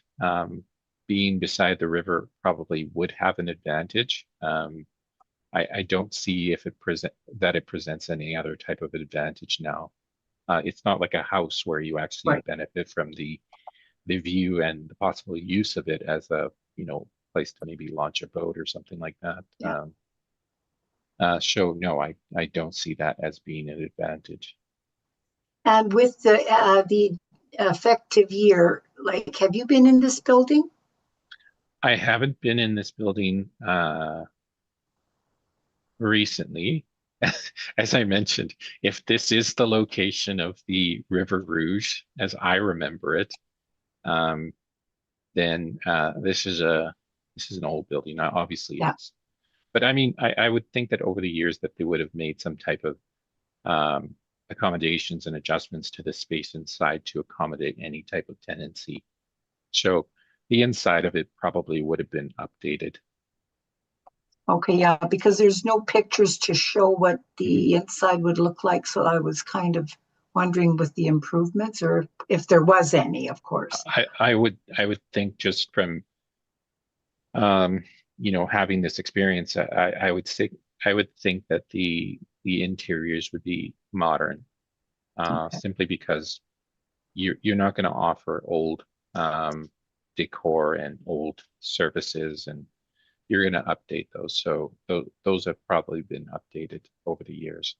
being beside the river probably would have an advantage. I don't see if it presents any other type of advantage now. It's not like a house where you actually benefit from the view and the possible use of it as a place to maybe launch a boat or something like that. Yeah. So no, I don't see that as being an advantage. And with the effective year, like, have you been in this building? I haven't been in this building recently. As I mentioned, if this is the location of the River Rouge, as I remember it, then this is an old building. Now, obviously, Yeah. it's. But I mean, I would think that over the years that they would have made some type of accommodations and adjustments to the space inside to accommodate any type of tenancy. So the inside of it probably would have been updated. Okay, yeah, because there's no pictures to show what the inside would look like. So I was kind of wondering with the improvements or if there was any, of course. I would think just from having this experience, I would think that the interiors would be modern, simply because you're not going to offer old decor and old services, and you're going to update those. So those have probably been updated over the years.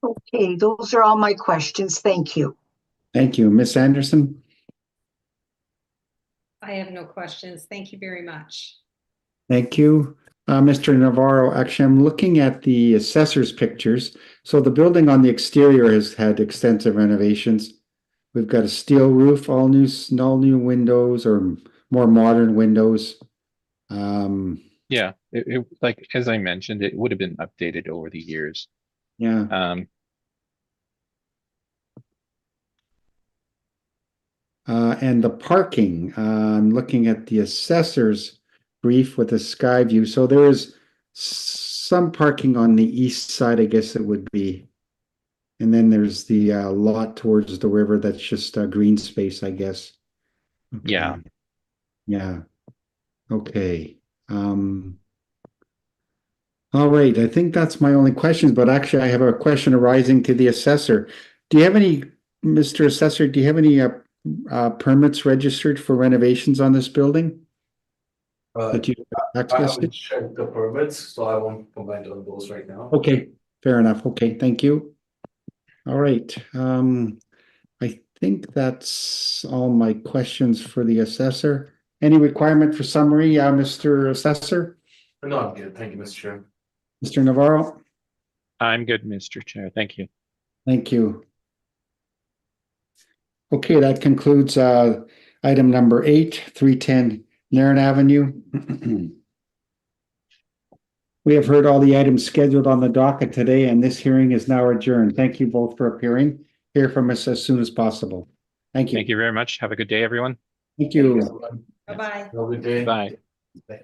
Okay, those are all my questions. Thank you. Thank you. Ms. Anderson? I have no questions. Thank you very much. Thank you. Mr. Navarro, actually, I'm looking at the assessor's pictures. So the building on the exterior has had extensive renovations. We've got a steel roof, all new windows or more modern windows. Yeah, like as I mentioned, it would have been updated over the years. Yeah. And the parking, I'm looking at the assessor's brief with a sky view. So there is some parking on the east side, I guess it would be. And then there's the lot towards the river that's just green space, I guess. Okay. Yeah. Yeah. Okay. All right, I think that's my only questions, but actually I have a question arising to the assessor. Do you have any, Mr. Assessor, do you have any permits registered for renovations on this building Uh, that you I access to? haven't checked the permits, so I won't comment on those right now. Okay, fair enough. Okay, thank you. All right, I think that's all my questions for the assessor. Any requirement for summary, Mr. Assessor? No, I'm good. Thank you, Mr. Chair. Mr. Navarro? I'm good, Mr. Chair. Thank you. Thank you. Okay, that concludes item number 8, 310 Narren Avenue. We have heard all the items scheduled on the docket today, and this hearing is now adjourned. Thank you both for appearing. Hear from us as soon as possible. Thank you. Thank you very much. Have a good day, everyone. Thank you. Bye-bye. Have a good day. Bye. Bye.